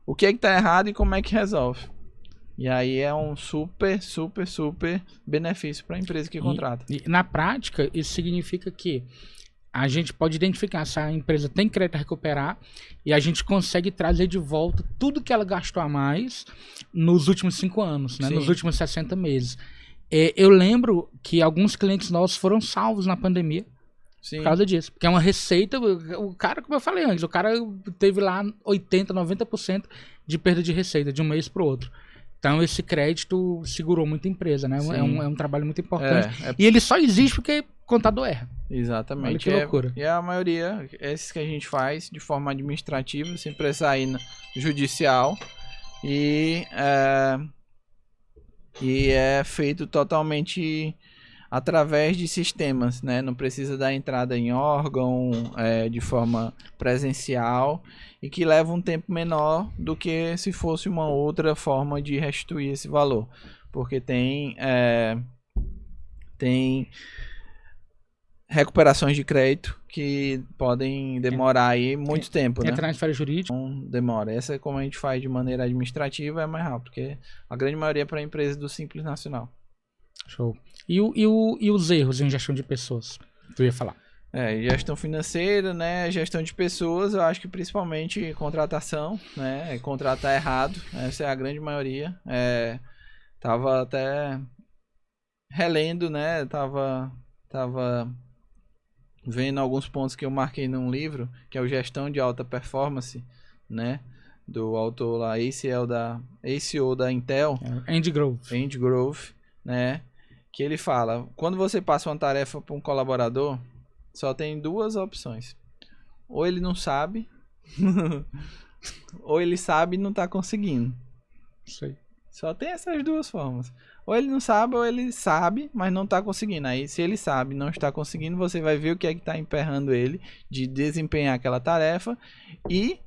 o que é que está errado e como é que resolve. E aí é um super benefício para a empresa que contrata. E na prática, isso significa que a gente pode identificar se a empresa tem crédito a recuperar e a gente consegue trazer de volta tudo que ela gastou a mais nos últimos 5 anos, né? Nos últimos 60 meses. Eu lembro que alguns clientes nossos foram salvos na pandemia por causa disso. Porque é uma receita, o cara, como eu falei antes, o cara teve lá 80%, 90% de perda de receita de um mês para o outro. Então esse crédito segurou muita empresa, né? É um trabalho muito importante. E ele só existe porque contador erra. Exatamente. Olha que loucura. E a maioria, esses que a gente faz de forma administrativa, sem precisar ir no judicial. E é feito totalmente através de sistemas, né? Não precisa dar entrada em órgão de forma presencial e que leva um tempo menor do que se fosse uma outra forma de restituir esse valor, porque tem recuperações de crédito que podem demorar aí muito tempo, né? Transferência jurídica. Então, demora. Essa, como a gente faz de maneira administrativa, é mais rápido, porque a grande maioria é para empresas do Simples Nacional. Show. E os erros em gestão de pessoas? Tu ia falar. Gestão financeira, né? Gestão de pessoas, eu acho que principalmente contratação, né? Contratar errado, essa é a grande maioria. Tava até relendo, né? Tava vendo alguns pontos que eu marquei num livro, que é o Gestão de Alta Performance, né? Do autor lá, ACO da Intel. Andy Grove, né? Que ele fala, quando você passa uma tarefa para um colaborador, só tem 2 opções. Ou ele não sabe, ou ele sabe e não está conseguindo. Sei. Só tem essas 2 formas. Ou ele não sabe, ou ele sabe, mas não está conseguindo. Aí, se ele sabe e não está conseguindo, você vai ver o que é que está emperrando ele de desempenhar aquela tarefa e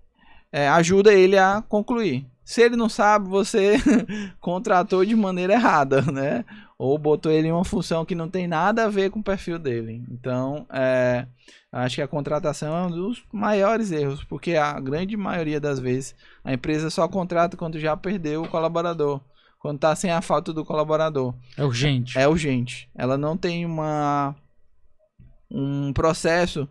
ajuda ele a concluir. Se ele não sabe, você contratou de maneira errada, né? Ou botou ele em uma função que não tem nada a ver com o perfil dele. Então, acho que a contratação é um dos maiores erros, porque a grande maioria das vezes a empresa só contrata quando já perdeu o colaborador, quando está sem a falta do colaborador. É urgente. É urgente. Ela não tem um processo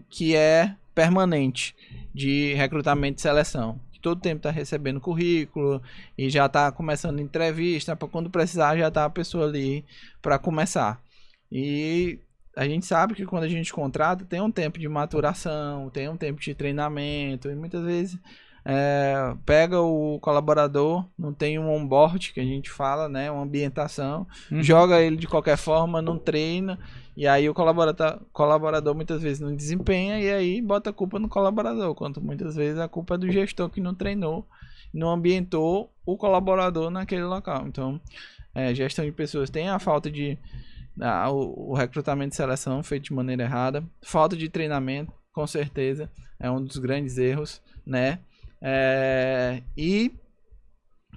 que é permanente de recrutamento e seleção. Todo tempo está recebendo currículo e já está começando entrevista, para quando precisar já está a pessoa ali para começar. E a gente sabe que quando a gente contrata tem um tempo de maturação, tem um tempo de treinamento e muitas vezes pega o colaborador, não tem um onboard que a gente fala, né, uma ambientação, joga ele de qualquer forma, não treina, e aí o colaborador muitas vezes não desempenha e aí bota a culpa no colaborador, quanto muitas vezes a culpa é do gestor que não treinou, não ambientou o colaborador naquele local. Então, gestão de pessoas tem a falta de o recrutamento e seleção feito de maneira errada, falta de treinamento, com certeza, é um dos grandes erros, né? E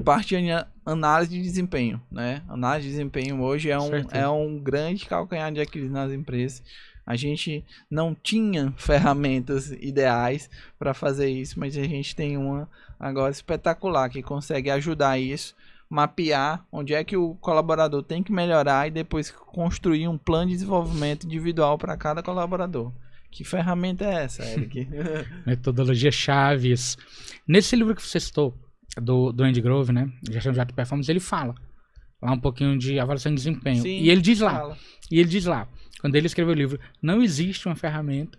parte de análise de desempenho, né? Análise de desempenho hoje é um grande calcanhar de Aquiles nas empresas. A gente não tinha ferramentas ideais para fazer isso, mas a gente tem uma agora espetacular que consegue ajudar isso, mapear onde é que o colaborador tem que melhorar e depois construir um plano de desenvolvimento individual para cada colaborador. Que ferramenta é essa, Eric? Metodologia Chaves. Nesse livro que você citou, do Andy Grove, né? Gestão de alta performance, ele fala lá um pouquinho de avaliação de desempenho. Sim, e ele diz lá, quando ele escreveu o livro, não existe uma ferramenta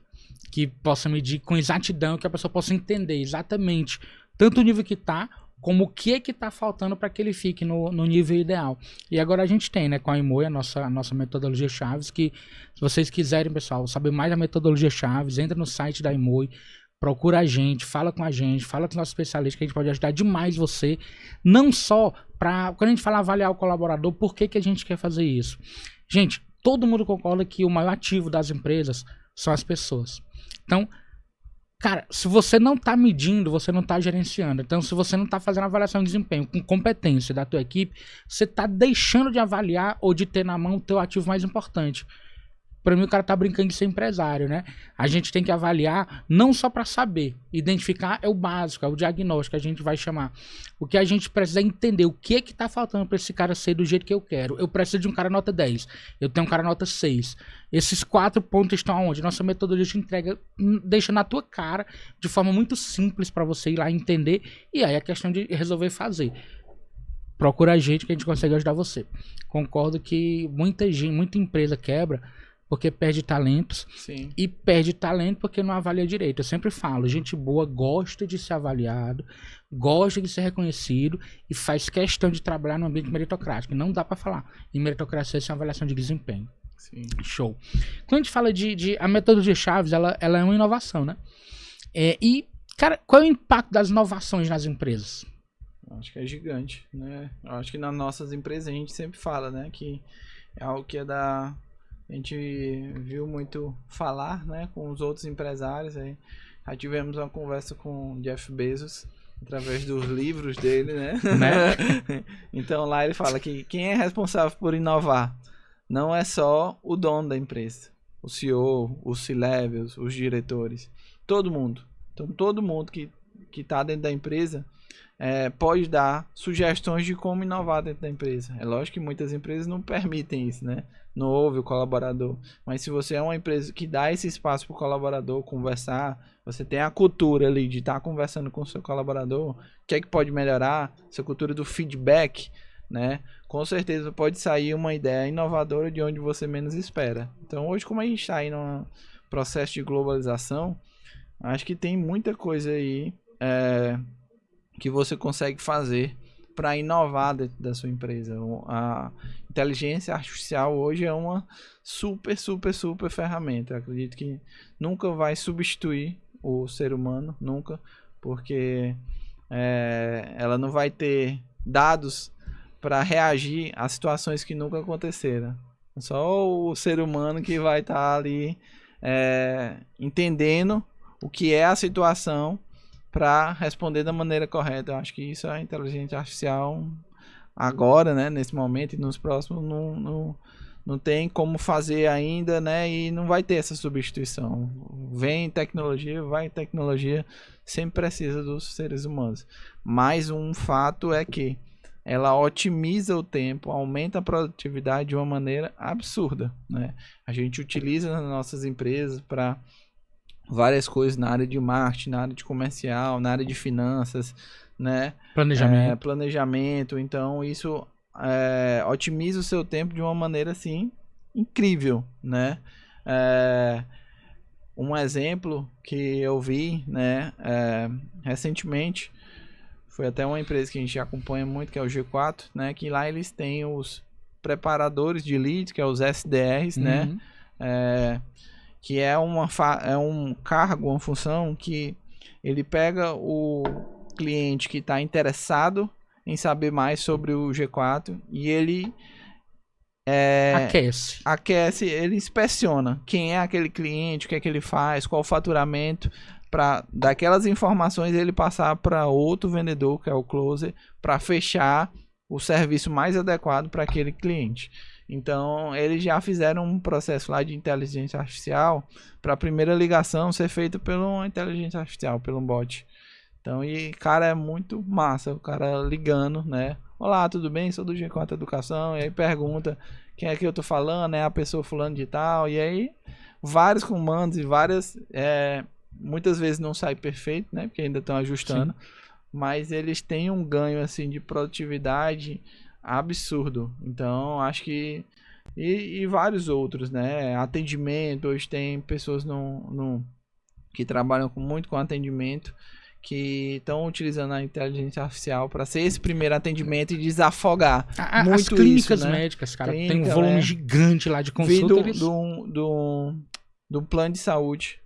que possa medir com exatidão, que a pessoa possa entender exatamente tanto o nível que está, como o que tá faltando para que ele fique no nível ideal. E agora a gente tem, né, com a Imoi, a nossa metodologia Chaves, que se vocês quiserem, pessoal, saber mais da metodologia Chaves, entra no site da Imoi, procura a gente, fala com os nossos especialistas, que a gente pode ajudar demais você, não só para, quando a gente fala avaliar o colaborador, por que a gente quer fazer isso? Gente, todo mundo concorda que o maior ativo das empresas são as pessoas. Então, cara, se você não tá medindo, você não tá gerenciando. Então, se você não tá fazendo avaliação de desempenho com competência da tua equipe, você tá deixando de avaliar ou de ter na mão o teu ativo mais importante. Pra mim, o cara tá brincando de ser empresário, né? A gente tem que avaliar não só para saber. Identificar é o básico, é o diagnóstico que a gente vai chamar. O que a gente precisa é entender o que tá faltando para esse cara ser do jeito que eu quero. Eu preciso de um cara nota 10. Eu tenho um cara nota 6. Esses 4 pontos estão aonde? Nossa metodologia te entrega, deixa na tua cara, de forma muito simples para você ir lá entender. E aí é questão de resolver fazer. Procura a gente que a gente consegue ajudar você. Concordo que muita empresa quebra porque perde talentos. Sim. E perde talento porque não avalia direito. Eu sempre falo, gente boa gosta de ser avaliado, gosta de ser reconhecido e faz questão de trabalhar no ambiente meritocrático. Não dá pra falar em meritocracia sem avaliação de desempenho. Sim. Show. Quando a gente fala a metodologia Chaves, ela é uma inovação, né? E, cara, qual é o impacto das inovações nas empresas? Acho que é gigante, né? Acho que nas nossas empresas a gente sempre fala, né? Que é algo que a gente viu muito falar, né, com os outros empresários. Aí já tivemos uma conversa com o Jeff Bezos através dos livros dele, né? Então lá ele fala que quem é responsável por inovar não é só o dono da empresa, o CEO, os C-levels, os diretores, todo mundo. Então todo mundo que está dentro da empresa pode dar sugestões de como inovar dentro da empresa. É lógico que muitas empresas não permitem isso, né? Não ouve o colaborador. Mas se você é uma empresa que dá esse espaço para o colaborador conversar, você tem a cultura ali de estar conversando com o seu colaborador, o que é que pode melhorar, essa cultura do feedback, né? Com certeza pode sair uma ideia inovadora de onde você menos espera. Então hoje, como a gente está aí num processo de globalização, acho que tem muita coisa aí que você consegue fazer para inovar dentro da sua empresa. A inteligência artificial hoje é uma super ferramenta. Eu acredito que nunca vai substituir o ser humano, nunca, porque ela não vai ter dados para reagir a situações que nunca aconteceram. Só o ser humano que vai estar ali entendendo o que é a situação para responder da maneira correta. Eu acho que isso é a inteligência artificial agora, né, nesse momento e nos próximos não tem como fazer ainda, né, e não vai ter essa substituição. Vem tecnologia, vai tecnologia, sempre precisa dos seres humanos. Mas um fato é que ela otimiza o tempo, aumenta a produtividade de uma maneira absurda, né? A gente utiliza nas nossas empresas para várias coisas na área de marketing, na área de comercial, na área de finanças, né? Planejamento. Então, isso otimiza o seu tempo de uma maneira, assim, incrível, né? Um exemplo que eu vi, né, recentemente, foi até uma empresa que a gente acompanha muito, que é o G4, né? Que lá eles têm os preparadores de leads, que é os SDRs, né? Que é um cargo, uma função que ele pega o cliente que está interessado em saber mais sobre o G4 e ele aquece, ele inspeciona quem é aquele cliente, o que é que ele faz, qual o faturamento, para daquelas informações ele passar para outro vendedor, que é o closer, para fechar o serviço mais adequado para aquele cliente. Então, eles já fizeram um processo lá de inteligência artificial para a primeira ligação ser feita pela inteligência artificial, pelo bot. Então, e cara, é muito massa, o cara ligando, né? Olá, tudo bem? Sou do G4 Educação. E aí pergunta quem é que eu tô falando, é a pessoa fulano de tal. E aí, vários comandos e várias... muitas vezes não sai perfeito, né? Porque ainda estão ajustando. Sim. Mas eles têm um ganho, assim, de produtividade absurdo. Então, acho que... E vários outros, né? Atendimento. Hoje tem pessoas que trabalham muito com atendimento, que estão utilizando a inteligência artificial para ser esse primeiro atendimento e desafogar As muito clínicas isso, né? médicas, cara, tem Clínica, um volume né? gigante lá de Vi consulta. do plano de saúde,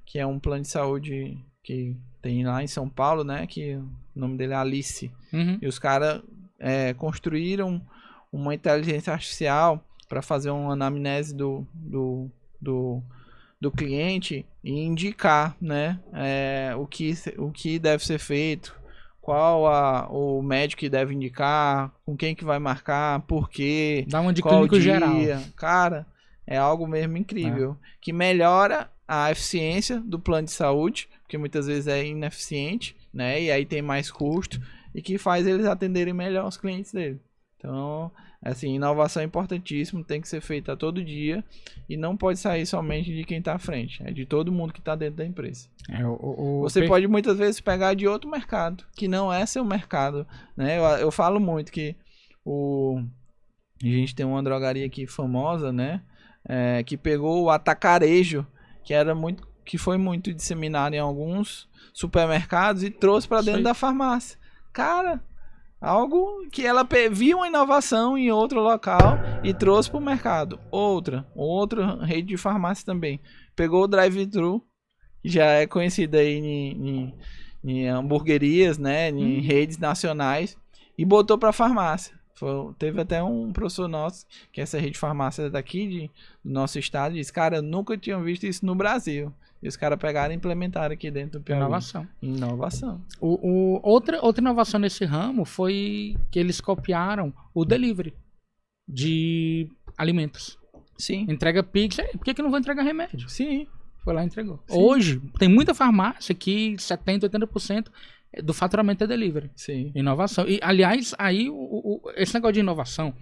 que é um plano de saúde que tem lá em São Paulo, né? Que o nome dele é Alice. Uhum. E os caras construíram uma inteligência artificial para fazer uma anamnese do cliente e indicar, né? O que deve ser feito, qual o médico que deve indicar, com quem que vai marcar, por quê, Dá uma de qual clínico dia. geral. Cara, é algo mesmo incrível. Que melhora a eficiência do plano de saúde, porque muitas vezes é ineficiente, né? E aí tem mais custo, e que faz eles atenderem melhor os clientes dele. Então, assim, inovação é importantíssimo, tem que ser feita todo dia e não pode sair somente de quem está à frente, é de todo mundo que está dentro da empresa. Você pode muitas vezes pegar de outro mercado, que não é seu mercado, né? Eu falo muito que a gente tem uma drogaria aqui famosa, né? Que pegou o atacarejo, que foi muito disseminado em alguns supermercados e trouxe para dentro da farmácia. Cara, algo que ela viu uma inovação em outro local e trouxe para o mercado. Outra rede de farmácia também. Pegou o drive-thru, que já é conhecida aí em hamburguerias, né? Em redes nacionais, e botou para farmácia. Teve até um professor nosso, que essa rede de farmácia daqui do nosso estado, disse, cara, eu nunca tinha visto isso no Brasil. E os caras pegaram e implementaram aqui dentro do Piauí. Inovação. Outra inovação nesse ramo foi que eles copiaram o delivery de alimentos. Sim. Entrega Pix. Por que não vou entregar remédio? Sim. Foi lá e entregou. Sim. Hoje, tem muita farmácia que 70%, 80% do faturamento é delivery. Sim. Inovação. E, aliás, aí, esse negócio de inovação...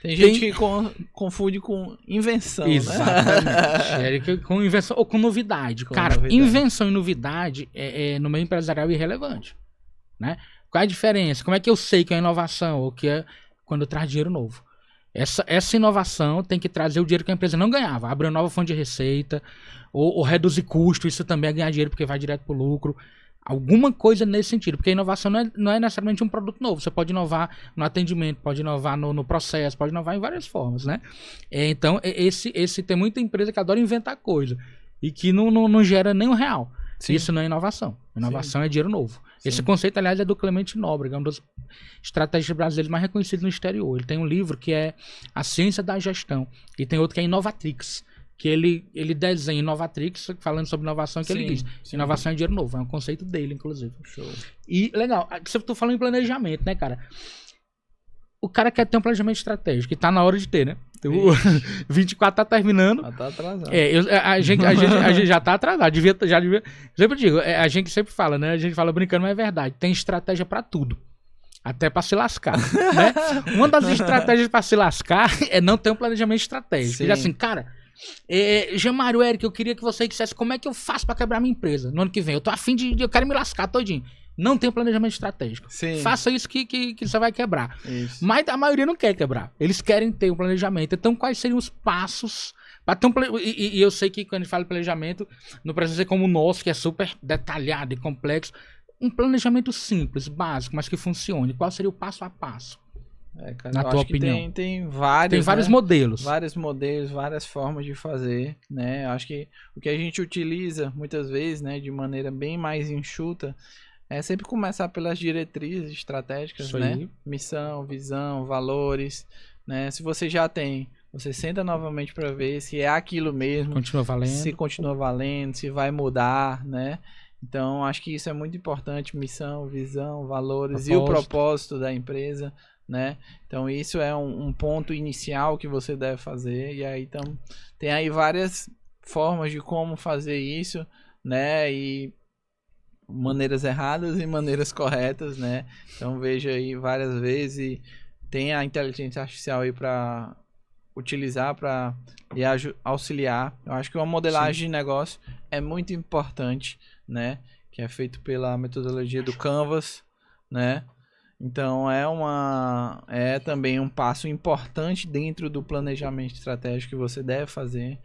Tem gente que confunde com invenção, exatamente. Né? Com invenção ou com novidade. Cara, invenção e novidade no meio empresarial é irrelevante. Né? Qual é a diferença? Como é que eu sei que é inovação ou que é quando eu traz dinheiro novo? Essa inovação tem que trazer o dinheiro que a empresa não ganhava. Abrir uma nova fonte de receita ou reduzir custo. Isso também é ganhar dinheiro porque vai direto pro lucro. Alguma coisa nesse sentido, porque a inovação não é necessariamente um produto novo. Você pode inovar no atendimento, pode inovar no processo, pode inovar em várias formas, né? Então, tem muita empresa que adora inventar coisa e que não gera nenhum real. Sim. Isso não é inovação. Inovação é dinheiro novo. Sim. Esse conceito, aliás, é do Clemente Nóbrega, um dos estrategistas brasileiros mais reconhecidos no exterior. Ele tem um livro que é A Ciência da Gestão e tem outro que é Inovatrix, que ele desenha Inovatrix, falando sobre inovação, que ele diz, inovação é dinheiro novo, é um conceito dele, inclusive. Show. E, legal, você tá falando em planejamento, né, cara? O cara quer ter um planejamento estratégico, que tá na hora de ter, né? O 24 tá terminando. Já tá atrasado. A gente já tá atrasado, já devia... Sempre digo, a gente sempre fala, né? A gente fala brincando, mas é verdade, tem estratégia pra tudo. Até pra se lascar, né? Uma das estratégias pra se lascar é não ter um planejamento estratégico. Ele assim, cara... Jean-Mário, Eric, eu queria que você dissesse como é que eu faço pra quebrar minha empresa no ano que vem. Eu tô afim eu quero me lascar todinho. Não tem planejamento estratégico. Sim. Faça isso que você vai quebrar. Isso. Mas a maioria não quer quebrar. Eles querem ter um planejamento. Então, quais seriam os passos para ter e eu sei que quando a gente fala de planejamento, não precisa ser como o nosso, que é super detalhado e complexo. Um planejamento simples, básico, mas que funcione. Qual seria o passo a passo? Cara, na tua opinião? Tem vários. Tem vários modelos. Vários modelos, várias formas de fazer, né? Acho que o que a gente utiliza muitas vezes, né, de maneira bem mais enxuta, é sempre começar pelas diretrizes estratégicas, isso né? Aí. Missão, visão, valores, né? Se você já tem, você senta novamente para ver se é aquilo mesmo. Continua valendo. Se continua valendo, se vai mudar, né? Então, acho que isso é muito importante, missão, visão, valores e o propósito da empresa, né? Então isso é um ponto inicial que você deve fazer, e aí então tem aí várias formas de como fazer isso, né? E maneiras erradas e maneiras corretas, né? Então veja aí várias vezes, e tem a inteligência artificial aí para utilizar para auxiliar. Eu acho que uma modelagem de negócio é muito importante, né? Que é feito pela metodologia do Canvas, né? Então é também um passo importante dentro do planejamento estratégico que você deve fazer.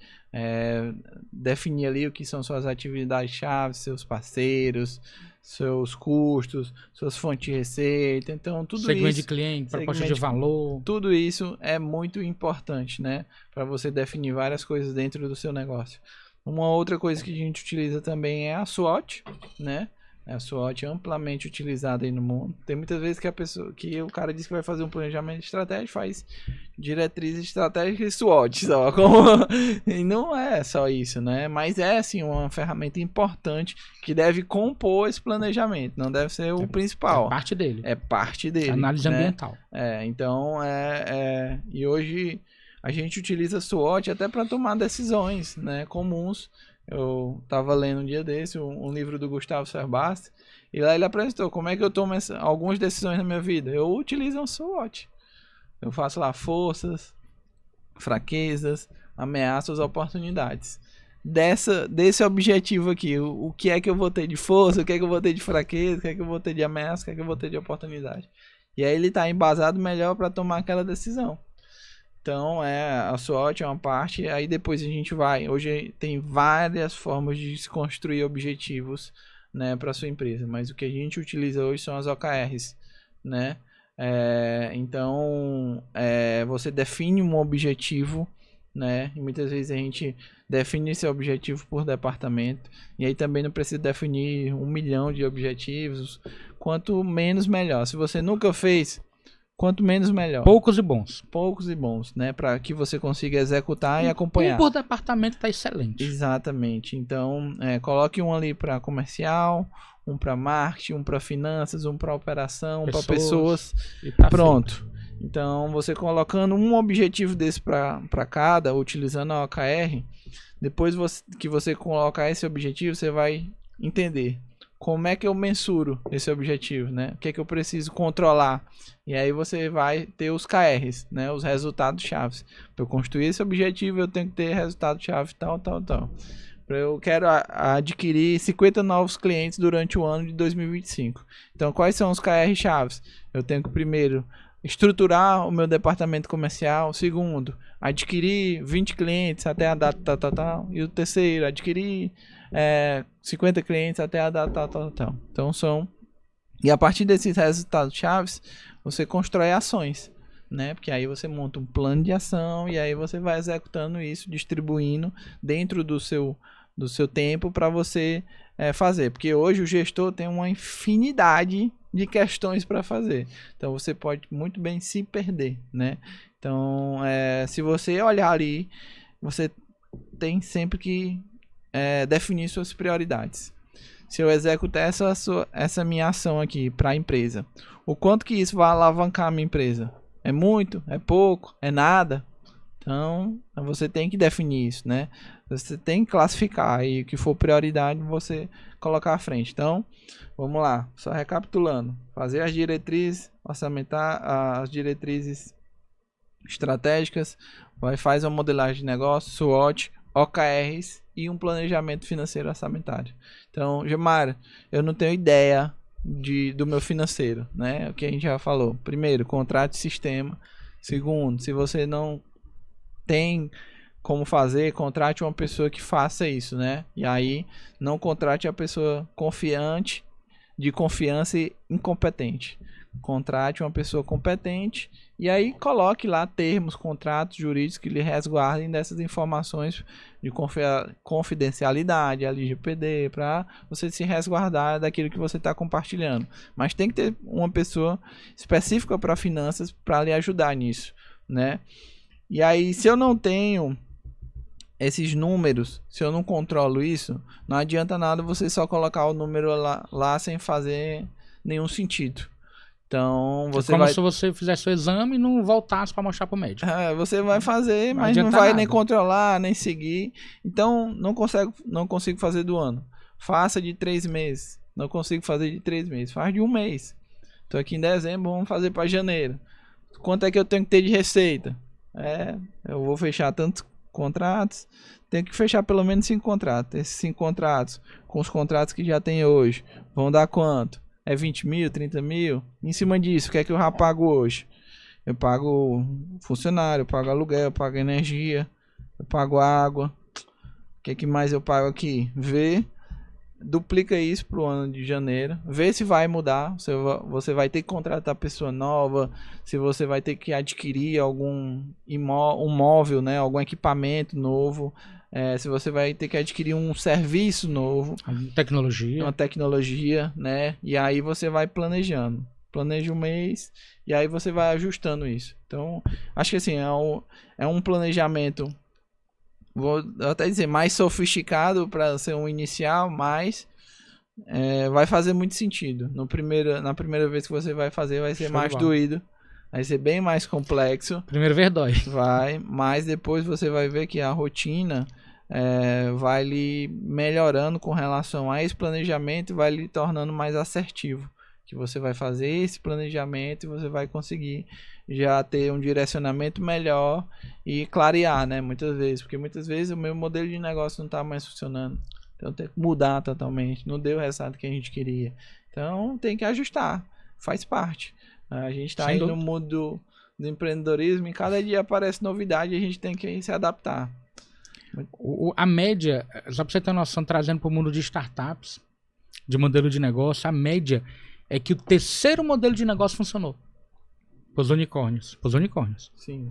Definir ali o que são suas atividades-chave, seus parceiros, seus custos, suas fontes de receita. Então, tudo segmento isso, de cliente, proposta de valor. tudo isso é muito importante, né? Para você definir várias coisas dentro do seu negócio. Uma outra coisa que a gente utiliza também é a SWOT, né? A SWOT é amplamente utilizada aí no mundo. Tem muitas vezes que o cara diz que vai fazer um planejamento estratégico, faz diretrizes estratégicas e SWOT, só. E não é só isso, né? Mas é, assim, uma ferramenta importante que deve compor esse planejamento. Não deve ser o principal. É parte dele. É parte dele. Análise né? ambiental. Então, e hoje a gente utiliza SWOT até para tomar decisões, né, comuns. Eu estava lendo um dia desse um livro do Gustavo Cerbasi e lá ele apresentou como é que eu tomo algumas decisões na minha vida. Eu utilizo um SWOT. Eu faço lá forças, fraquezas, ameaças, oportunidades. Desse objetivo aqui, o que é que eu vou ter de força, o que é que eu vou ter de fraqueza, o que é que eu vou ter de ameaça, o que é que eu vou ter de oportunidade. E aí ele está embasado melhor para tomar aquela decisão. Então, a SWOT é uma parte, aí depois a gente vai. Hoje tem várias formas de se construir objetivos, né, para sua empresa, mas o que a gente utiliza hoje são as OKRs, né? Então, você define um objetivo, né? E muitas vezes a gente define esse objetivo por departamento, e aí também não precisa definir 1 milhão de objetivos, quanto menos melhor. Se você nunca fez, quanto menos melhor. Poucos e bons. Poucos e bons, né? Para que você consiga executar e acompanhar. Um por departamento tá excelente. Exatamente. Então, coloque um ali para comercial, um para marketing, um para finanças, um para operação, para pessoas. E tá pronto. Feito. Então, você colocando um objetivo desse para cada, utilizando a OKR, depois que você colocar esse objetivo, você vai entender como é que eu mensuro esse objetivo, né? O que é que eu preciso controlar? E aí você vai ter os KRs, né? Os resultados chaves. Para eu construir esse objetivo, eu tenho que ter resultado chave tal. Eu quero adquirir 50 novos clientes durante o ano de 2025. Então, quais são os KR chaves? Eu tenho que primeiro estruturar o meu departamento comercial. Segundo, adquirir 20 clientes até a data tal. E o terceiro, adquirir 50 clientes até a data tal. Então e a partir desses resultados chaves, você constrói ações, né? Porque aí você monta um plano de ação e aí você vai executando isso, distribuindo dentro do seu tempo para você fazer. Porque hoje o gestor tem uma infinidade de questões para fazer. Então você pode muito bem se perder, né? Então, se você olhar ali, você tem sempre que definir suas prioridades. Se eu executar essa minha ação aqui para a empresa, o quanto que isso vai alavancar a minha empresa? É muito? É pouco? É nada? Então, você tem que definir isso, né? Você tem que classificar e o que for prioridade você colocar à frente. Então, vamos lá, só recapitulando. Fazer as diretrizes, orçamentar as diretrizes estratégicas, faz uma modelagem de negócio, SWOT, OKRs e um planejamento financeiro orçamentário. Então, Gemara, eu não tenho ideia do meu financeiro, né? O que a gente já falou. Primeiro, contrate sistema. Segundo, se você não tem como fazer, contrate uma pessoa que faça isso, né? E aí, não contrate a pessoa confiante, de confiança e incompetente. Contrate uma pessoa competente e aí coloque lá termos, contratos jurídicos que lhe resguardem dessas informações de confidencialidade, LGPD, para você se resguardar daquilo que você está compartilhando. Mas tem que ter uma pessoa específica para finanças para lhe ajudar nisso, né? E aí, se eu não tenho esses números, se eu não controlo isso, não adianta nada você só colocar o número lá sem fazer nenhum sentido. Então, você como se você fizesse o exame e não voltasse para mostrar para o médico. Você vai fazer, mas não vai nem controlar, nem seguir. Então, não consigo fazer do ano. Faça de 3 meses. Não consigo fazer de 3 meses. Faz de 1 mês. Estou aqui em dezembro, vamos fazer para janeiro. Quanto é que eu tenho que ter de receita? Eu vou fechar tantos contratos. Tenho que fechar pelo menos 5 contratos. Esses 5 contratos, com os contratos que já tem hoje, vão dar quanto? É 20 mil, 30 mil? Em cima disso, o que é que eu já pago hoje? Eu pago funcionário, eu pago aluguel, eu pago energia, eu pago água. O que é que mais eu pago aqui? Vê, duplica isso pro ano de janeiro. Vê se vai mudar. Você vai ter que contratar pessoa nova. Se você vai ter que adquirir algum um móvel, né? Algum equipamento novo. Se você vai ter que adquirir um serviço novo. Uma tecnologia, né? E aí você vai planejando. Planeja um mês e aí você vai ajustando isso. Então, acho que assim, é um planejamento, vou até dizer, mais sofisticado para ser um inicial, mas vai fazer muito sentido. Na primeira vez que você vai fazer, vai ser mais doído, vai ser bem mais complexo. Primeira vez dói. Vai, mas depois você vai ver que a rotina vai lhe melhorando com relação a esse planejamento e vai lhe tornando mais assertivo. Que você vai fazer esse planejamento e você vai conseguir já ter um direcionamento melhor e clarear, né? Muitas vezes, porque muitas vezes o meu modelo de negócio não está mais funcionando. Então tem que mudar totalmente. Não deu o resultado que a gente queria. Então tem que ajustar. Faz parte. A gente está aí no mundo do empreendedorismo e cada dia aparece novidade e a gente tem que se adaptar. A média, só para você ter noção, trazendo para o mundo de startups, de modelo de negócio, a média é que o terceiro modelo de negócio funcionou. Os unicórnios. Sim.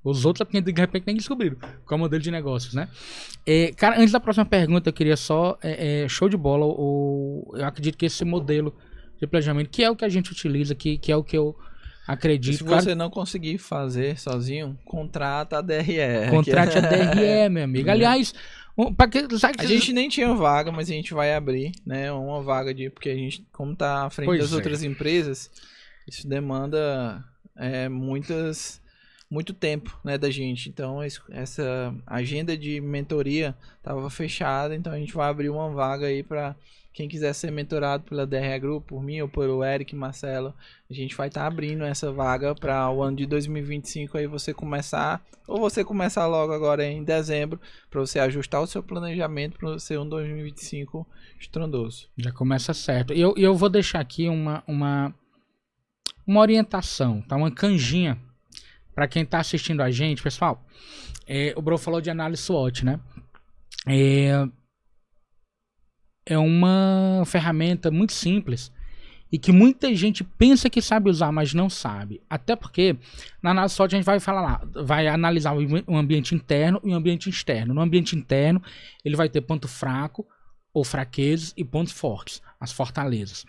Os outros é porque de repente nem descobriram qual é o modelo de negócios, né? Cara, antes da próxima pergunta, eu queria só... show de bola. Eu acredito que esse modelo de planejamento, que é o que a gente utiliza, que é o que eu acredito. Se você não conseguir fazer sozinho, contrata a DRE. Contrate a DRE, meu amigo. Aliás... A gente nem tinha vaga, mas a gente vai abrir, né? Uma vaga porque a gente, como tá à frente das outras empresas, isso demanda muito tempo, né, da gente. Então essa agenda de mentoria estava fechada, então a gente vai abrir uma vaga aí para quem quiser ser mentorado pela DRE Group, por mim ou pelo Eric Marcelo. A gente vai estar abrindo essa vaga para o ano de 2025 aí você começar, ou você começar logo agora em dezembro, para você ajustar o seu planejamento para ser um 2025 estrondoso. Já começa certo. E eu vou deixar aqui uma orientação, tá? Uma canjinha para quem está assistindo a gente, pessoal. O Bro falou de análise SWOT, né? É uma ferramenta muito simples e que muita gente pensa que sabe usar, mas não sabe. Até porque na análise SWOT a gente vai falar lá, vai analisar o ambiente interno e o ambiente externo. No ambiente interno, ele vai ter ponto fraco ou fraquezas e pontos fortes, as fortalezas.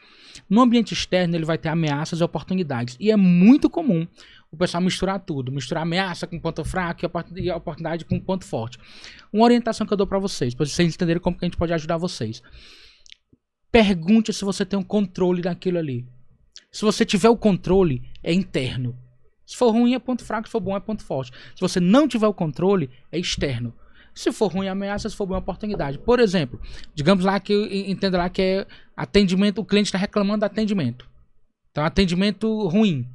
No ambiente externo, ele vai ter ameaças e oportunidades. E é muito comum o pessoal misturar tudo, misturar ameaça com ponto fraco e a oportunidade com ponto forte. Uma orientação que eu dou para vocês entenderem como que a gente pode ajudar vocês. Pergunte se você tem um controle daquilo ali. Se você tiver o controle, é interno. Se for ruim, é ponto fraco, se for bom, é ponto forte. Se você não tiver o controle, é externo. Se for ruim, é ameaça, se for bom, é oportunidade. Por exemplo, digamos lá que entenda lá que é atendimento, o cliente está reclamando do atendimento. Então, atendimento ruim.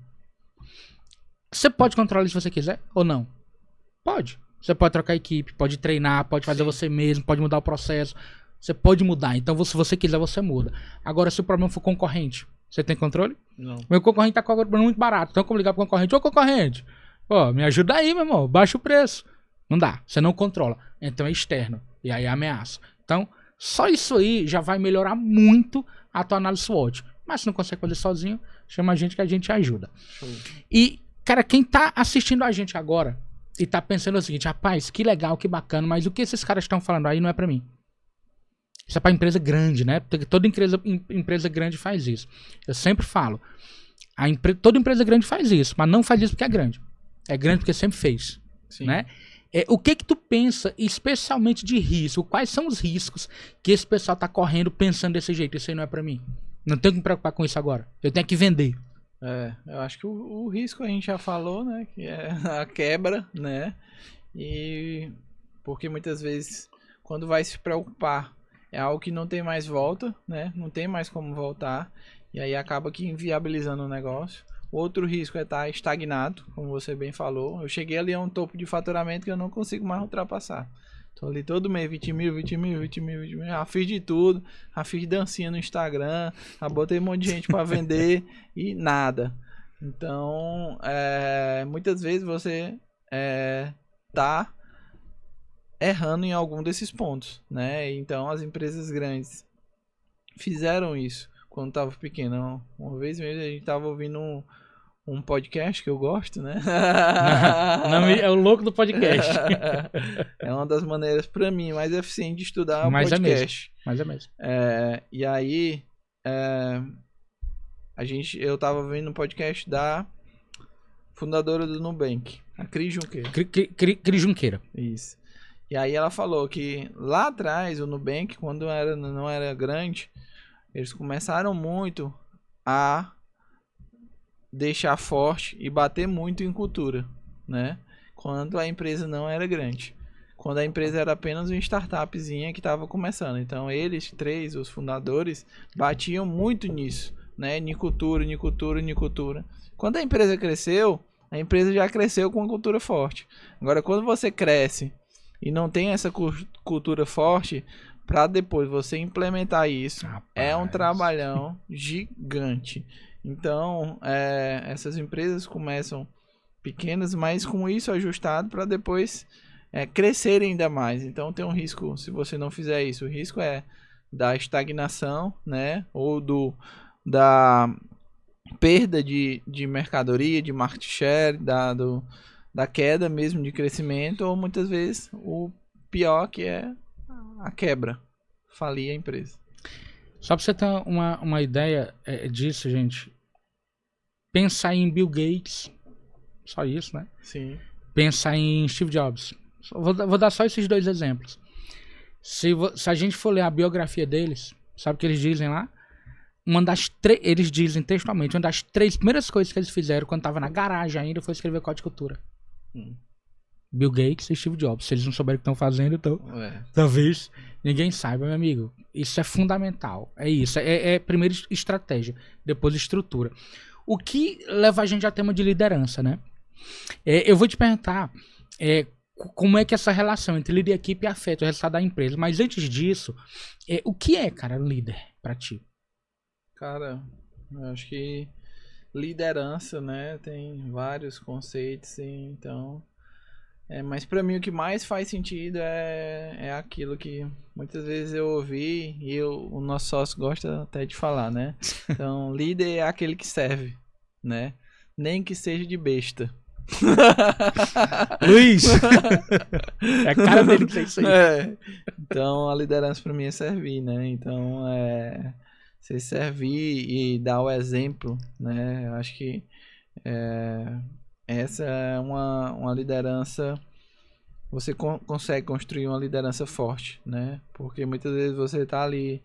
Você pode controlar isso se você quiser ou não? Pode. Você pode trocar a equipe, pode treinar, pode fazer você mesmo, pode mudar o processo. Você pode mudar. Então, se você quiser, você muda. Agora, se o problema for concorrente, você tem controle? Não. Meu concorrente tá cobrando muito barato. Então, como ligar pro concorrente? Ô, concorrente, pô, me ajuda aí, meu irmão. Baixa o preço. Não dá. Você não controla. Então, é externo. E aí é ameaça. Então, só isso aí já vai melhorar muito a tua análise SWOT. Mas se não consegue fazer sozinho, chama a gente que a gente ajuda. E, cara, quem tá assistindo a gente agora e tá pensando o seguinte, rapaz, que legal, que bacana, mas o que esses caras estão falando aí não é pra mim. Isso é pra empresa grande, né? Porque toda empresa grande faz isso. Eu sempre falo, toda empresa grande faz isso, mas não faz isso porque é grande. É grande porque sempre fez. Sim. Né? O que tu pensa, especialmente de risco? Quais são os riscos que esse pessoal tá correndo pensando desse jeito? Isso aí não é pra mim. Não tenho que me preocupar com isso agora. Eu tenho que vender. Eu acho que o risco a gente já falou, né? Que é a quebra, né? E porque muitas vezes, quando vai se preocupar, é algo que não tem mais volta, né? Não tem mais como voltar. E aí acaba que inviabilizando o negócio. Outro risco é estar estagnado, como você bem falou. Eu cheguei ali a um topo de faturamento que eu não consigo mais ultrapassar. Tô ali todo mês, 20 mil. Já fiz de tudo. Já fiz dancinha no Instagram. Já botei um monte de gente pra vender e nada. Então, muitas vezes você tá errando em algum desses pontos, né? Então, as empresas grandes fizeram isso quando tava pequeno. Uma vez mesmo a gente tava ouvindo um podcast que eu gosto, né? Não, é o louco do podcast. É uma das maneiras, pra mim, mais eficientes de estudar um Mas podcast. Mas é mesmo. E aí, eu tava vendo um podcast da fundadora do Nubank, a Cris Junqueira. Cris Junqueira. Isso. E aí ela falou que lá atrás, o Nubank, quando não era grande, eles começaram muito a deixar forte e bater muito em cultura, né? Quando a empresa não era grande. Quando a empresa era apenas uma startupzinha que estava começando. Então eles três, os fundadores, batiam muito nisso, né? Em cultura. Quando a empresa cresceu, a empresa já cresceu com uma cultura forte. Agora, quando você cresce e não tem essa cultura forte, para depois você implementar isso, é um trabalhão gigante. Então, essas empresas começam pequenas, mas com isso ajustado para depois crescerem ainda mais. Então, tem um risco, se você não fizer isso, o risco é da estagnação, né? Ou da perda de mercadoria, de market share, da queda mesmo de crescimento, ou muitas vezes o pior, que é a quebra, falir a empresa. Só pra você ter uma ideia disso, gente. Pensar em Bill Gates. Só isso, né? Sim. Pensar em Steve Jobs. Vou dar só esses dois exemplos. Se a gente for ler a biografia deles, sabe o que eles dizem lá? Eles dizem textualmente, uma das 3 primeiras coisas que eles fizeram quando tava na garagem ainda foi escrever código de cultura. Bill Gates e Steve Jobs. Se eles não souberem o que estão fazendo, então talvez ninguém saiba, meu amigo. Isso é fundamental. É isso. Primeiro estratégia, depois estrutura. O que leva a gente a tema de liderança, né? Eu vou te perguntar como é que essa relação entre líder e equipe afeta o resultado da empresa. Mas antes disso, o que é, cara, líder pra ti? Cara, eu acho que liderança, né, tem vários conceitos, então... mas pra mim o que mais faz sentido é aquilo que muitas vezes eu ouvi e o nosso sócio gosta até de falar, né? Então, líder é aquele que serve, né? Nem que seja de besta. Luiz! É a cara dele que tem isso aí. Então, a liderança pra mim é servir, né? Então, você servir e dar o exemplo, né? Eu acho que essa é uma liderança. Você consegue construir uma liderança forte, né? Porque muitas vezes você tá ali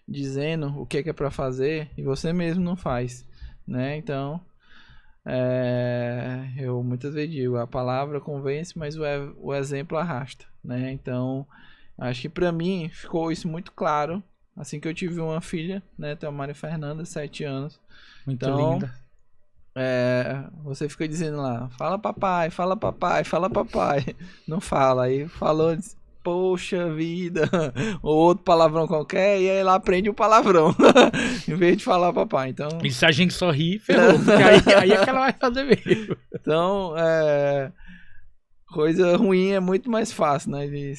dizendo o que é para fazer e você mesmo não faz, né? Então, eu muitas vezes digo, a palavra convence, mas o exemplo arrasta, né? Então, acho que para mim ficou isso muito claro assim que eu tive uma filha, né? Tem a Maria Fernanda, 7 anos. Muito então, linda. Você fica dizendo lá, fala papai, fala papai, fala papai. Não fala, aí falou, diz, poxa vida, ou outro palavrão qualquer, e aí ela aprende o palavrão, em vez de falar papai. Então... E se a gente sorrir, ferrou, porque aí é que ela vai fazer mesmo. Então, coisa ruim é muito mais fácil, né, de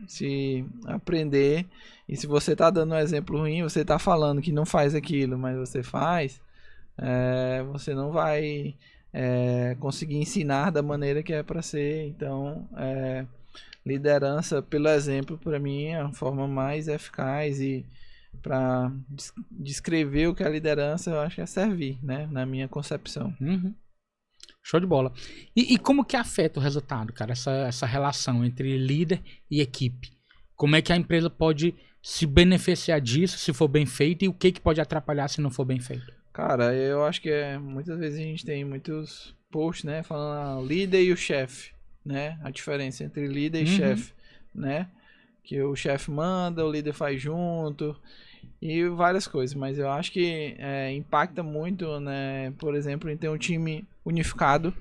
se aprender. E se você tá dando um exemplo ruim, você tá falando que não faz aquilo, mas você faz... você não vai conseguir ensinar da maneira que é para ser. Então, liderança pelo exemplo, para mim, é a forma mais eficaz. E para descrever o que é liderança, eu acho que é servir, né? Na minha concepção. Show de bola. E como que afeta o resultado, cara? Essa relação entre líder e equipe. Como é que a empresa pode se beneficiar disso, se for bem feito, e o que pode atrapalhar se não for bem feito? Cara, eu acho que muitas vezes a gente tem muitos posts, né, falando o líder e o chefe, né, a diferença entre líder e chefe, né, que o chefe manda, o líder faz junto e várias coisas, mas eu acho que impacta muito, né, por exemplo, em ter um time unificado.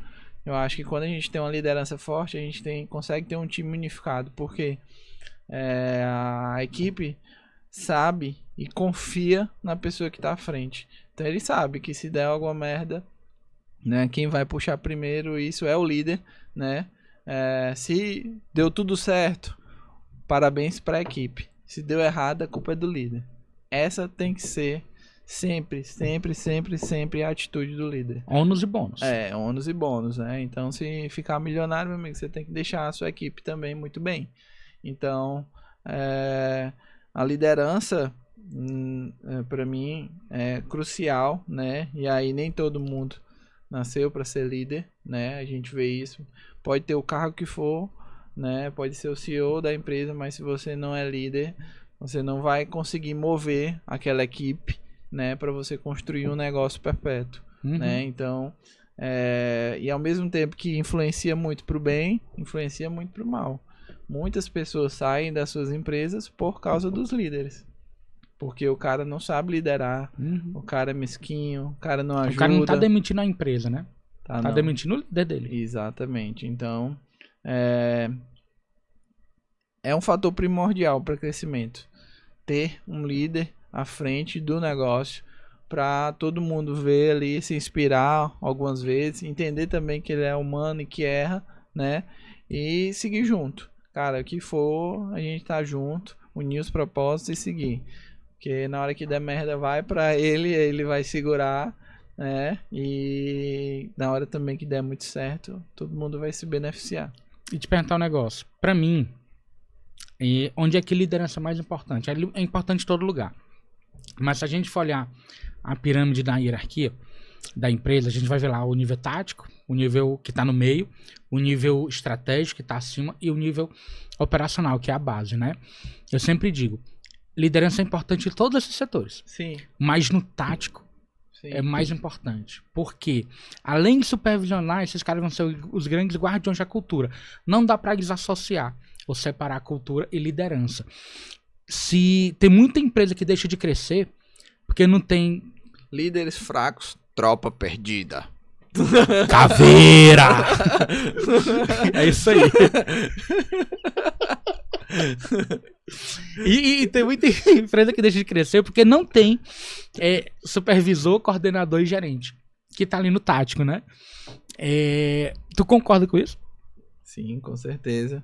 Eu acho que quando a gente tem uma liderança forte, a gente consegue ter um time unificado, porque a equipe sabe e confia na pessoa que está à frente. Então ele sabe que se der alguma merda, né, quem vai puxar primeiro isso é o líder, né? Se deu tudo certo, parabéns para a equipe. Se deu errado, a culpa é do líder. Essa tem que ser sempre a atitude do líder. Ônus e bônus. Ônus e bônus, né? Então, se ficar milionário, meu amigo, você tem que deixar a sua equipe também muito bem. Então, a liderança, para mim, é crucial, né? E aí nem todo mundo nasceu para ser líder, né? A gente vê isso. Pode ter o cargo que for, né? Pode ser o CEO da empresa, mas se você não é líder, você não vai conseguir mover aquela equipe, né? Para você construir um negócio perpétuo, né? Então, e ao mesmo tempo que influencia muito pro bem, influencia muito pro mal. Muitas pessoas saem das suas empresas por causa dos líderes. Porque o cara não sabe liderar, o cara é mesquinho, o cara não ajuda. O cara não tá demitindo a empresa, né? Tá demitindo o líder dele. Exatamente. Então, é um fator primordial para crescimento. Ter um líder à frente do negócio para todo mundo ver ali, se inspirar algumas vezes, entender também que ele é humano e que erra, né? E seguir junto. Cara, o que for, a gente tá junto, unir os propósitos e seguir. Porque na hora que der merda vai pra ele vai segurar, né? E na hora também que der muito certo, todo mundo vai se beneficiar. E te perguntar um negócio. Pra mim, onde é que liderança é mais importante? É importante em todo lugar. Mas se a gente for olhar a pirâmide da hierarquia da empresa, a gente vai ver lá o nível tático, o nível que está no meio, o nível estratégico que está acima e o nível operacional, que é a base, né? Eu sempre digo, liderança é importante em todos esses setores. Sim. Mas no tático é mais importante. Porque, além de supervisionar, esses caras vão ser os grandes guardiões da cultura. Não dá para desassociar ou separar a cultura e liderança. Se tem muita empresa que deixa de crescer porque não tem líderes fracos, tropa perdida. Caveira! É isso aí. E tem muita empresa que deixa de crescer porque não tem supervisor, coordenador e gerente. Que tá ali no tático, né? Tu concorda com isso? Sim, com certeza.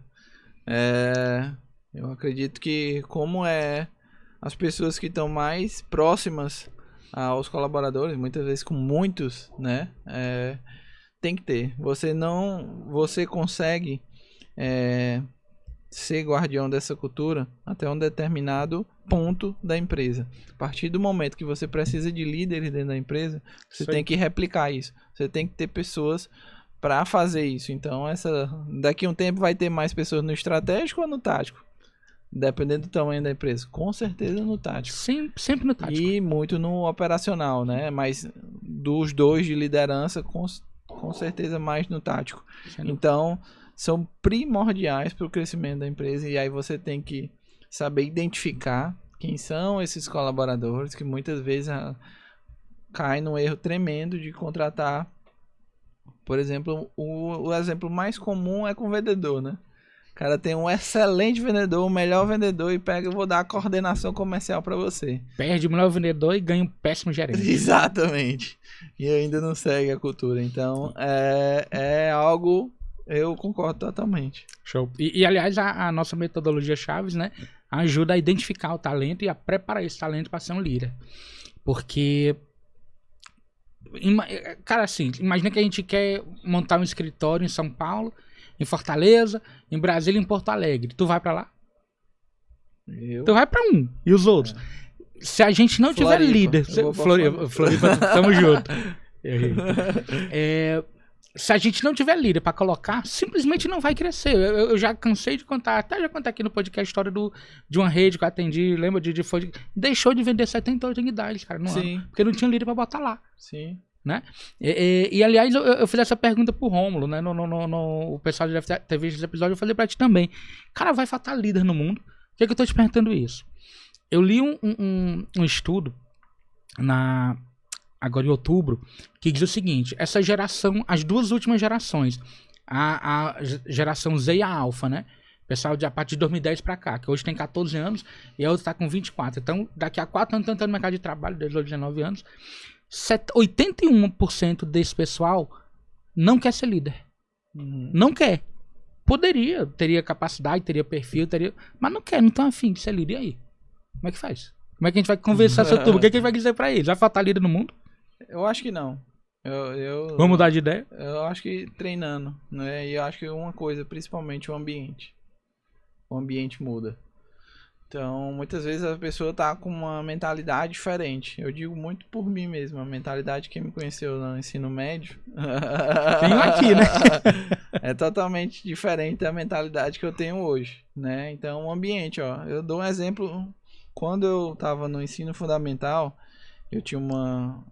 Eu acredito que como as pessoas que estão mais próximas aos colaboradores, muitas vezes com muitos, né? Tem que ter. Você consegue ser guardião dessa cultura até um determinado ponto da empresa. A partir do momento que você precisa de líderes dentro da empresa, você tem que replicar isso. Você tem que ter pessoas para fazer isso. Então, daqui a um tempo vai ter mais pessoas no estratégico ou no tático? Dependendo do tamanho da empresa. Com certeza no tático. Sempre no tático. E muito no operacional, né? Mas dos dois de liderança, com certeza mais no tático. Então, são primordiais para o crescimento da empresa. E aí você tem que saber identificar quem são esses colaboradores que muitas vezes caem num erro tremendo de contratar. Por exemplo, o exemplo mais comum é com o vendedor, né? O cara tem um excelente vendedor, o melhor vendedor e pega, eu vou dar a coordenação comercial para você. Perde o melhor vendedor e ganha um péssimo gerente. Exatamente. E ainda não segue a cultura. Então, é algo, eu concordo totalmente. Show. E aliás, a nossa metodologia Chaves, né, ajuda a identificar o talento e a preparar esse talento para ser um líder. Porque, cara, assim, imagina que a gente quer montar um escritório em São Paulo, em Fortaleza, em Brasília e em Porto Alegre. Tu vai pra lá? Tu vai pra um. E os outros? Se a gente não tiver líder... Floripa, tamo junto. Se a gente não tiver líder pra colocar, simplesmente não vai crescer. Eu já cansei de contar, até já contei aqui no podcast a história de uma rede que eu atendi, lembra deixou de vender 78 unidades, cara, no ano. Porque não tinha líder pra botar lá. Sim. Né? E aliás, eu fiz essa pergunta pro Rômulo, né? O pessoal já deve ter visto esse episódio, eu falei pra ti também. Cara, vai faltar líder no mundo? Por que eu tô te perguntando isso? Eu li um estudo agora em outubro, que diz o seguinte, essa geração, as duas últimas gerações, a geração Z e a Alpha, né? Pessoal de a partir de 2010 pra cá, que hoje tem 14 anos e a outra tá com 24. Então, daqui a 4 anos estão entrando no mercado de trabalho, desde os 19 anos. 81% desse pessoal não quer ser líder. Não quer. Poderia, teria capacidade, teria perfil, mas não quer, não estão afim de ser líder. E aí? Como é que faz? Como é que a gente vai conversar essa turma? O que a gente vai dizer pra eles? Vai faltar líder no mundo? Eu acho que não. Vamos mudar de ideia? Eu acho que treinando, né? E eu acho que uma coisa, principalmente o ambiente. O ambiente muda. Então, muitas vezes a pessoa tá com uma mentalidade diferente. Eu digo muito por mim mesmo, a mentalidade que me conheceu no ensino médio. Tenho aqui, né? É totalmente diferente da mentalidade que eu tenho hoje, né? Então, o ambiente, ó. Eu dou um exemplo. Quando eu tava no ensino fundamental, eu tinha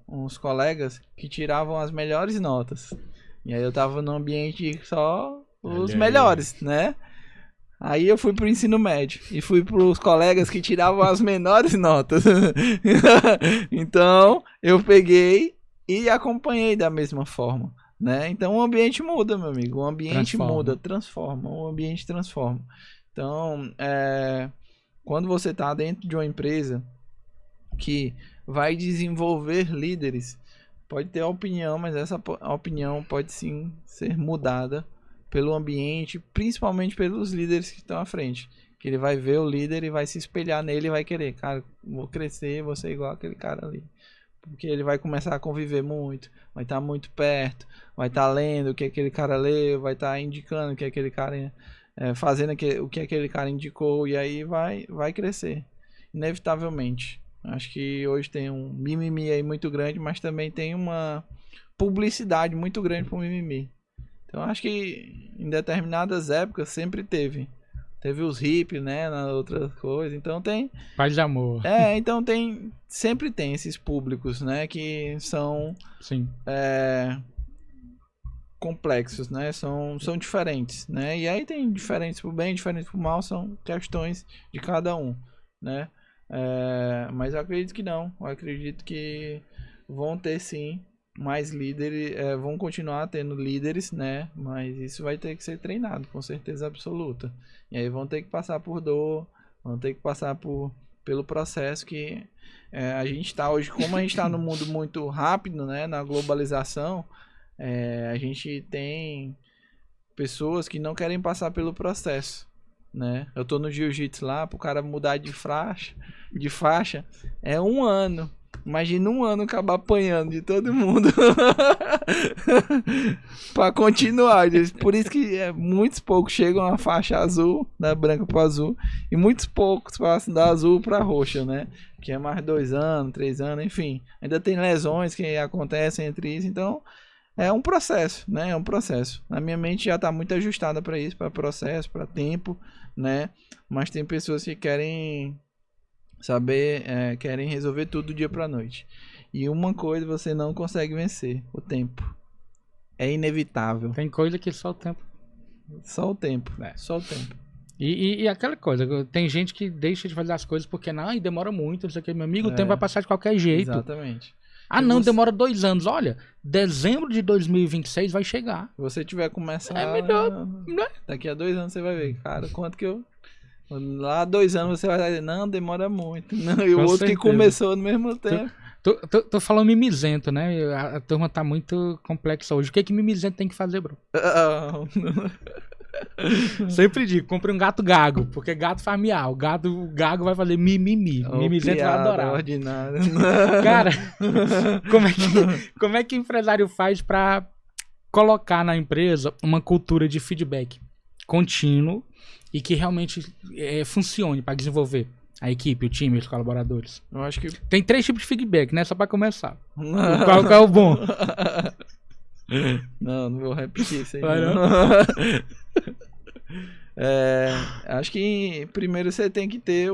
uns colegas que tiravam as melhores notas. E aí eu tava num ambiente só os melhores, né? Aí eu fui pro ensino médio e fui pros colegas que tiravam as menores notas. Então, eu peguei e acompanhei da mesma forma, né? Então, o ambiente muda, meu amigo. O ambiente muda, transforma. O ambiente transforma. Então, quando você tá dentro de uma empresa que vai desenvolver líderes, pode ter opinião, mas essa opinião pode sim ser mudada pelo ambiente, principalmente pelos líderes que estão à frente. Que ele vai ver o líder e vai se espelhar nele e vai querer, cara, vou crescer, vou ser igual aquele cara ali. Porque ele vai começar a conviver muito, vai estar muito perto, vai estar lendo o que aquele cara leu, vai estar indicando o que aquele cara fazendo o que aquele cara indicou, e aí vai crescer, inevitavelmente. Acho que hoje tem um mimimi aí muito grande, mas também tem uma publicidade muito grande pro mimimi. Então acho que em determinadas épocas sempre teve os hippies, né, na outras coisas. Então tem paz de amor. Então sempre tem esses públicos, né, que são sim, complexos, né, são diferentes, né? E aí tem diferentes pro bem, diferentes pro mal, são questões de cada um, né? Mas eu acredito que não. Eu acredito que vão ter sim mais líderes, vão continuar tendo líderes, né? Mas isso vai ter que ser treinado, com certeza absoluta. E aí vão ter que passar por dor, vão ter que passar pelo processo que a gente está hoje, como a gente está no mundo muito rápido, né? Na globalização, a gente tem pessoas que não querem passar pelo processo, né? Eu tô no jiu-jitsu lá, pro cara mudar de faixa, é 1 ano. Imagina 1 ano acabar apanhando de todo mundo pra continuar. Por isso que muitos poucos chegam à faixa azul, da branca pro azul, e muitos poucos passam da azul pra roxa, né? Que é mais 2 anos, 3 anos, enfim. Ainda tem lesões que acontecem entre isso, então é um processo, né? É um processo. A minha mente já tá muito ajustada pra isso, pra processo, pra tempo, né? Mas tem pessoas que querem querem resolver tudo do dia pra noite. E uma coisa você não consegue vencer: o tempo. É inevitável. Tem coisa que só o tempo. Só o tempo. Só o tempo. E aquela coisa, tem gente que deixa de fazer as coisas porque e demora muito, não sei o que. Meu amigo, o tempo vai passar de qualquer jeito. Exatamente. Demora 2 anos. Olha, dezembro de 2026 vai chegar. Se você tiver começando, melhor, né? Daqui a 2 anos você vai ver, cara, quanto que eu... Lá 2 anos você vai dizer, não, demora muito. Não, e o outro certeza. Que começou no mesmo tempo. Tô falando mimizento, né? A turma tá muito complexa hoje. O que mimizento tem que fazer, bro? Sempre digo, compre um gato gago, porque gato faz miau. O gago vai fazer mimimi. Mimizento vai adorar. Ordinário. Cara, como é que o empresário faz pra colocar na empresa uma cultura de feedback contínuo e que realmente funcione para desenvolver a equipe, o time, os colaboradores? Eu acho que... Tem 3 tipos de feedback, né? Só para começar. Qual é o bom? Não vou repetir isso aí. Acho que primeiro você tem que ter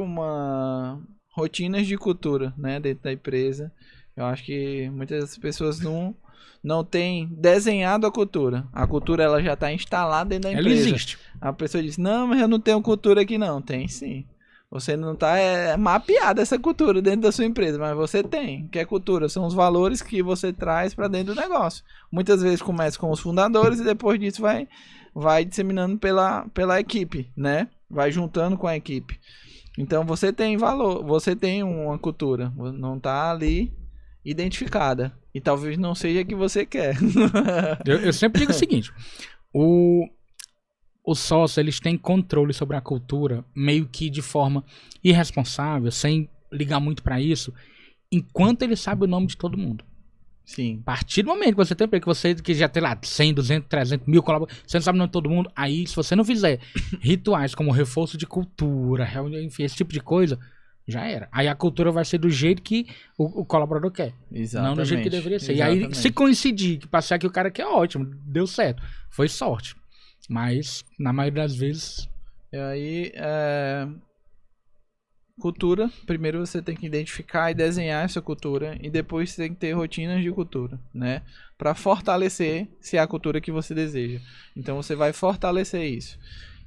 rotinas de cultura, né, dentro da empresa. Eu acho que muitas pessoas não têm desenhado a cultura. A cultura ela já está instalada dentro da empresa. Ela existe. A pessoa diz, não, mas eu não tenho cultura aqui não. Tem sim. Você não tá mapeada essa cultura dentro da sua empresa, mas você tem. Que é cultura? São os valores que você traz para dentro do negócio. Muitas vezes começa com os fundadores e depois disso vai disseminando pela equipe, né? Vai juntando com a equipe. Então você tem valor, você tem uma cultura, não tá ali identificada. E talvez não seja a que você quer. Eu sempre digo o seguinte, os sócios, eles têm controle sobre a cultura, meio que de forma irresponsável, sem ligar muito pra isso, enquanto ele sabe o nome de todo mundo. Sim. A partir do momento que você tem que já tem lá 100, 200, 300 mil colaboradores, você não sabe o nome de todo mundo, aí se você não fizer rituais como reforço de cultura, reunião, enfim, esse tipo de coisa, já era. Aí a cultura vai ser do jeito que o colaborador quer. Exatamente. Não do jeito que deveria ser. Exatamente. E aí, se coincidir que passar que o cara quer, ótimo, deu certo. Foi sorte. Mas, na maioria das vezes... E aí, cultura, primeiro você tem que identificar e desenhar essa cultura, e depois você tem que ter rotinas de cultura, né? Para fortalecer se é a cultura que você deseja. Então você vai fortalecer isso.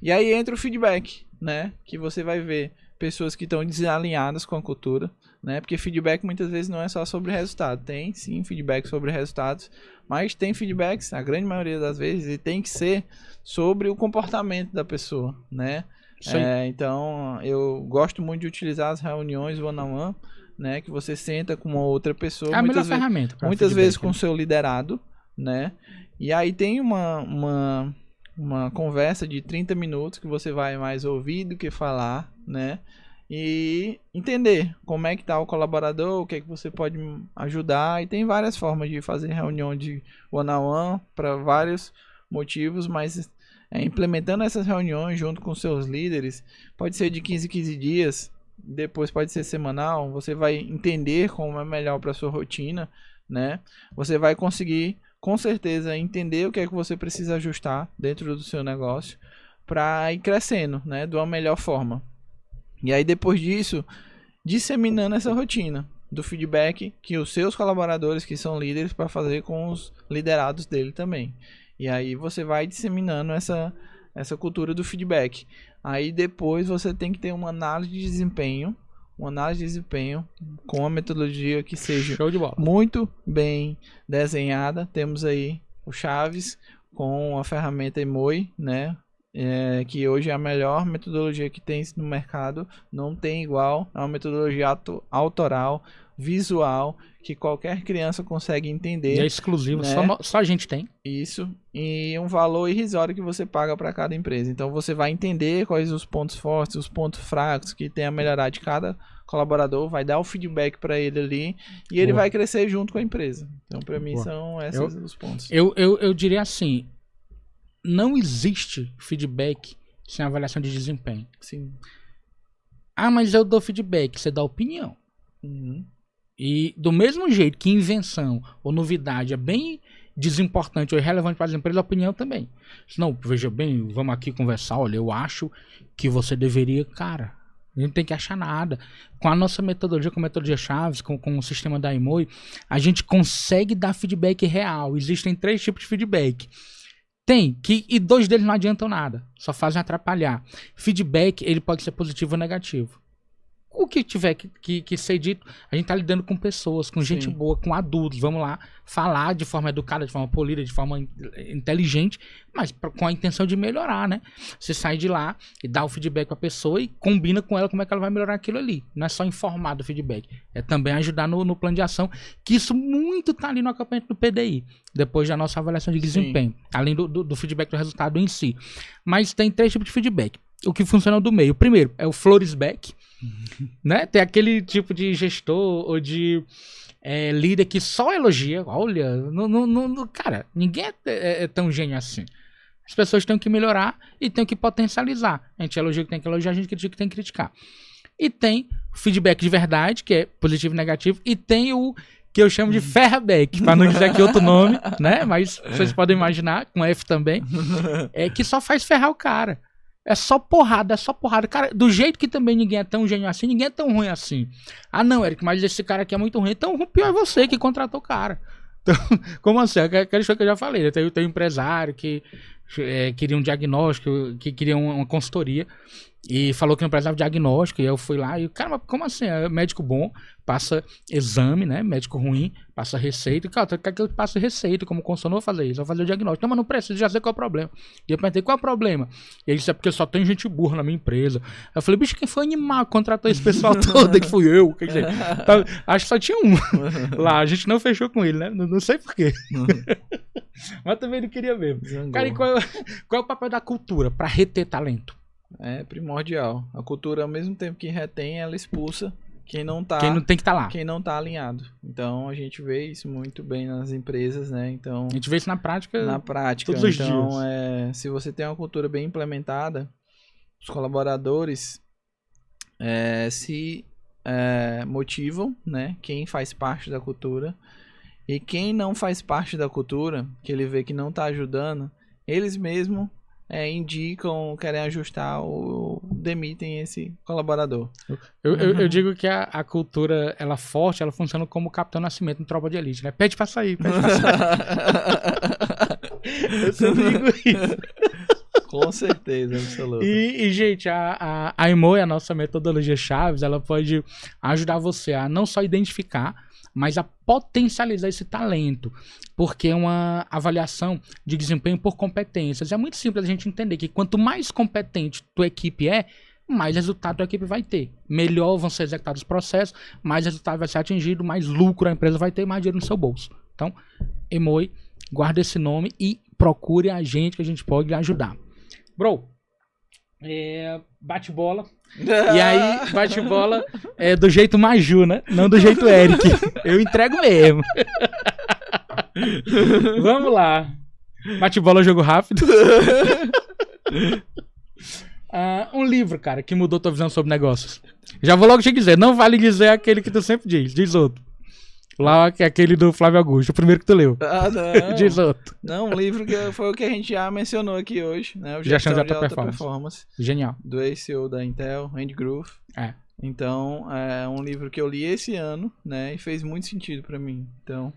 E aí entra o feedback, né? Que você vai ver pessoas que estão desalinhadas com a cultura, né? Porque feedback muitas vezes não é só sobre resultado. Tem sim feedback sobre resultados, mas tem feedbacks, a grande maioria das vezes, e tem que ser sobre o comportamento da pessoa, né? Então, eu gosto muito de utilizar as reuniões one-on-one, né? Que você senta com uma outra pessoa. É a melhor ferramenta. Muitas vezes com o seu liderado, né? E aí tem uma conversa de 30 minutos que você vai mais ouvir do que falar, né? E entender como é que tá o colaborador, o que é que você pode ajudar. E tem várias formas de fazer reunião de one-on-one para vários motivos, mas implementando essas reuniões junto com seus líderes, pode ser de 15 em 15 dias, depois pode ser semanal, você vai entender como é melhor para sua rotina, né? Você vai conseguir, com certeza, entender o que é que você precisa ajustar dentro do seu negócio para ir crescendo, né? De uma melhor forma. E aí, depois disso, disseminando essa rotina do feedback que os seus colaboradores, que são líderes, para fazer com os liderados dele também. E aí você vai disseminando essa cultura do feedback. Aí depois você tem que ter uma análise de desempenho, com uma metodologia que seja muito bem desenhada. Temos aí o Chaves com a ferramenta Emoi, né? Que hoje é a melhor metodologia que tem no mercado, não tem igual, é uma metodologia autoral, visual, que qualquer criança consegue entender. E é exclusivo, né? Só a gente tem. Isso, e um valor irrisório que você paga para cada empresa. Então você vai entender quais os pontos fortes, os pontos fracos que tem a melhorar de cada colaborador, vai dar o feedback para ele ali e ele vai crescer junto com a empresa. Então para mim são esses os pontos. Eu diria assim, não existe feedback sem avaliação de desempenho. Sim. Ah, mas eu dou feedback, você dá opinião. Uhum. E do mesmo jeito que invenção ou novidade é bem desimportante ou irrelevante para as empresas, a opinião também. Senão, veja bem, vamos aqui conversar, olha, eu acho que você deveria, cara, a gente não tem que achar nada. Com a nossa metodologia, com a metodologia Chaves, com o sistema da Emoi, a gente consegue dar feedback real. Existem 3 tipos de feedback. E 2 deles não adiantam nada, só fazem atrapalhar. Feedback, ele pode ser positivo ou negativo. O que tiver que ser dito, a gente tá lidando com pessoas, com gente boa, com adultos. Vamos lá falar de forma educada, de forma polida, de forma inteligente, mas com a intenção de melhorar, né? Você sai de lá e dá o feedback pra pessoa e combina com ela como é que ela vai melhorar aquilo ali. Não é só informar do feedback, é também ajudar no plano de ação, que isso muito tá ali no acompanhamento do PDI, depois da nossa avaliação de desempenho, além do feedback do resultado em si. Mas tem 3 tipos de feedback. O que funciona do meio. O primeiro é o Floresback, né? Tem aquele tipo de gestor ou de líder que só elogia. Olha, cara, ninguém é tão gênio assim. As pessoas têm que melhorar e têm que potencializar. A gente elogia que tem que elogiar, a gente critica que tem que criticar. E tem o feedback de verdade, que é positivo e negativo, e tem o que eu chamo de ferraback, para não dizer aqui outro nome, né? Mas vocês podem imaginar, com F também, que só faz ferrar o cara. É só porrada. Cara, do jeito que também ninguém é tão gênio assim, ninguém é tão ruim assim. Ah, não, Eric, mas esse cara aqui é muito ruim. Então, o pior é você que contratou o cara. Então, como assim? Aquela história que eu já falei. Tem um empresário que queria um diagnóstico, que queria uma consultoria. E falou que não precisava de diagnóstico, e eu fui lá e, cara, mas como assim? É médico bom, passa exame, né? Médico ruim, passa receita. E, cara, tu quer que eu passe receita, como consultor, não vou fazer isso, eu vou fazer o diagnóstico. Não, mas não precisa, já sei qual é o problema. E eu perguntei, qual é o problema? E ele disse, é porque só tem gente burra na minha empresa. Eu falei, bicho, quem foi animal que contratou esse pessoal todo? Que fui eu, quer dizer, acho que só tinha um lá, a gente não fechou com ele, né? Não sei porquê. Mas também não queria mesmo. Cara, e qual é o papel da cultura pra reter talento? É primordial. A cultura, ao mesmo tempo que retém, ela expulsa quem não tá, Quem não tem que estar lá. quem não tá alinhado. Então a gente vê isso muito bem nas empresas, né? Então, A gente vê isso na prática. na prática, todos os então, dias. se você tem uma cultura bem implementada, os colaboradores se motivam, né? Quem faz parte da cultura. E quem não faz parte da cultura, que ele vê que não tá ajudando, eles mesmos indicam, querem ajustar ou demitem esse colaborador. Eu digo que a cultura, ela forte, ela funciona como o Capitão Nascimento no Tropa de Elite, né? Pede pra sair, pede pra sair. Eu sempre digo isso. Com certeza, absoluta. E gente, a Emo, a nossa metodologia Chaves, ela pode ajudar você a não só identificar, mas a potencializar esse talento, porque é uma avaliação de desempenho por competências. É muito simples a gente entender que quanto mais competente tua equipe mais resultado tua equipe vai ter. Melhor vão ser executados os processos, mais resultado vai ser atingido, mais lucro a empresa vai ter, mais dinheiro no seu bolso. Então, Emoi, guarda esse nome e procure a gente que a gente pode lhe ajudar. Bro, bate bola. E aí, bate bola do jeito Maju, né? Não do jeito Eric. Eu entrego mesmo. Vamos lá. Bate bola, jogo rápido. Um livro, cara, que mudou tua visão sobre negócios. Já vou logo te dizer, não vale dizer aquele que tu sempre diz outro. Lá, que é aquele do Flávio Augusto, o primeiro que tu leu. Ah, não. Diz outro. Não, um livro que foi o que a gente já mencionou aqui hoje, né? O Gestão de de Alta Performance. Genial. Do ex-CEO da Intel, Andy Grove. Então, é um livro que eu li esse ano, né? E fez muito sentido pra mim. Então,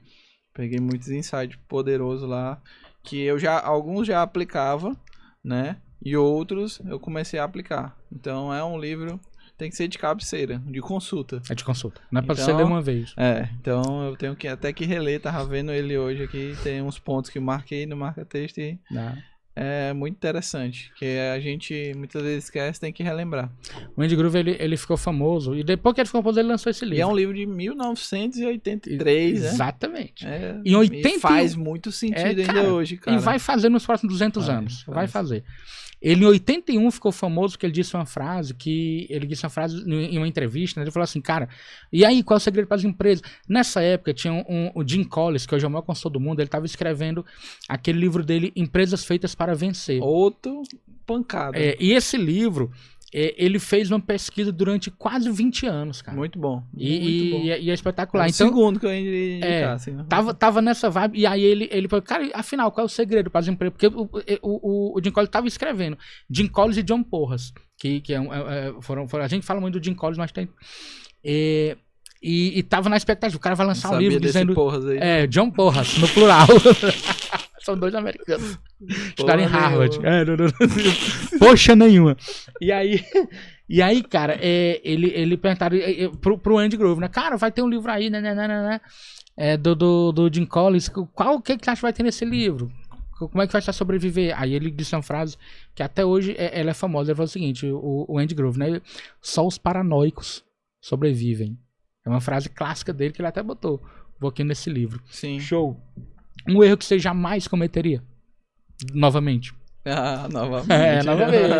peguei muitos insights poderosos lá, que alguns já aplicava, né? E outros eu comecei a aplicar. Então, é um livro... Tem que ser de cabeceira, de consulta. É de consulta. Não é pra você ler uma vez. Então eu tenho que até que reler, tava vendo ele hoje aqui, tem uns pontos que eu marquei no marca-texto e é muito interessante, que a gente muitas vezes esquece, tem que relembrar. O Andy Grove, ele ficou famoso, e depois que ele ficou famoso, ele lançou esse livro. E é um livro de 1983, né? Exatamente. Em 80... E faz muito sentido ainda hoje, cara. E vai fazer nos próximos 200 anos. Vai fazer. Ele em 81 ficou famoso porque ele disse uma frase em uma entrevista, né? Ele falou assim, cara, e aí, qual é o segredo para as empresas? Nessa época tinha o Jim Collins, que hoje é o maior consultor do mundo, ele estava escrevendo aquele livro dele, Empresas Feitas para Vencer. Outro pancada. E esse livro, ele fez uma pesquisa durante quase 20 anos, cara. Muito bom. E é espetacular. É o então, segundo que eu ia indicar, assim, né? Tava nessa vibe, e aí ele falou, cara, afinal, qual é o segredo para as empresas? Porque o Jim Collins tava escrevendo. Jim Collins e John Porras, que foram, a gente fala muito do Jim Collins, mas tem... E tava na expectativa, o cara vai lançar um livro dizendo... Porras aí. John Porras, no plural. São dois americanos. Estudaram em Harvard. Poxa nenhuma. E aí, cara, ele perguntaram pro Andy Grove, né? Cara, vai ter um livro aí, né? Do Jim Collins. O que você acha que vai ter nesse livro? Como é que vai estar sobreviver? Aí ele disse uma frase que até hoje ela é famosa. Ele falou o seguinte, o Andy Grove, né? Só os paranoicos sobrevivem. É uma frase clássica dele que ele até botou um pouquinho nesse livro. Sim. Show. Um erro que você jamais cometeria. Novamente. Novamente. Novamente.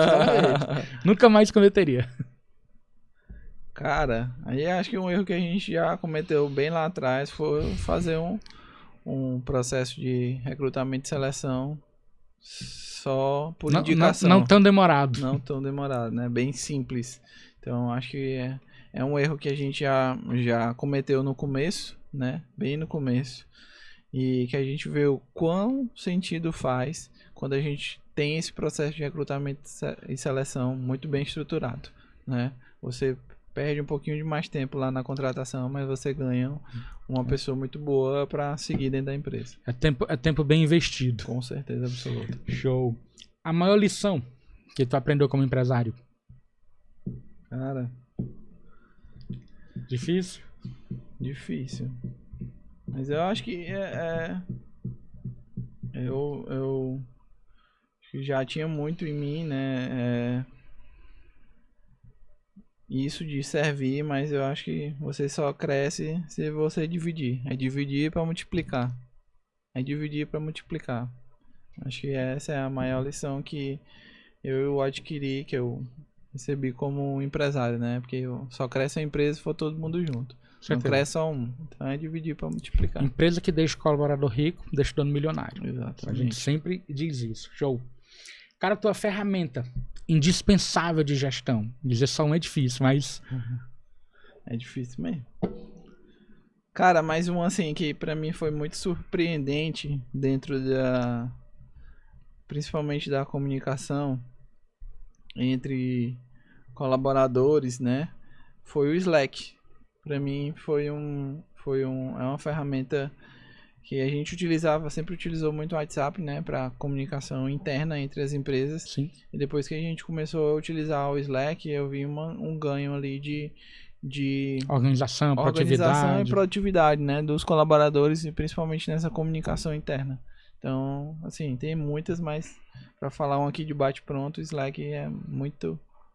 Nunca mais cometeria. Cara, aí acho que um erro que a gente já cometeu bem lá atrás foi fazer um processo de recrutamento e seleção só por indicação. Não tão demorado. Não tão demorado, né? Bem simples. Então acho que é um erro que a gente já cometeu no começo, né? Bem no começo. E que a gente vê o quão sentido faz quando a gente tem esse processo de recrutamento e seleção muito bem estruturado, né? Você perde um pouquinho de mais tempo lá na contratação, mas você ganha uma pessoa muito boa para seguir dentro da empresa. É tempo bem investido. Com certeza absoluta. Show. A maior lição que tu aprendeu como empresário? Cara, Difícil? difícil. Mas eu acho que eu acho que já tinha muito em mim, né? Isso de servir, mas eu acho que você só cresce se você dividir. É dividir para multiplicar. É dividir para multiplicar. Acho que essa é a maior lição que eu adquiri, que eu recebi como empresário, né? Porque só cresce a empresa se for todo mundo junto. Não Certeza. cresce só um. Então é dividir para multiplicar. Empresa que deixa o colaborador rico, deixa o dono milionário. A gente Exatamente. sempre diz isso. Show. Cara, tua ferramenta indispensável de gestão. Dizer só um é difícil, mas... É difícil mesmo. Cara, mais um assim que pra mim foi muito surpreendente dentro principalmente da comunicação entre colaboradores, né? Foi o Slack. Pra mim é uma ferramenta que a gente sempre utilizou muito o WhatsApp, né, para comunicação interna entre as empresas. Sim. E depois que a gente começou a utilizar o Slack, eu vi um ganho ali de Organização, organização produtividade. e produtividade, né, dos colaboradores e principalmente nessa comunicação interna. Então, assim, tem muitas, mas para falar um aqui de bate-pronto, o Slack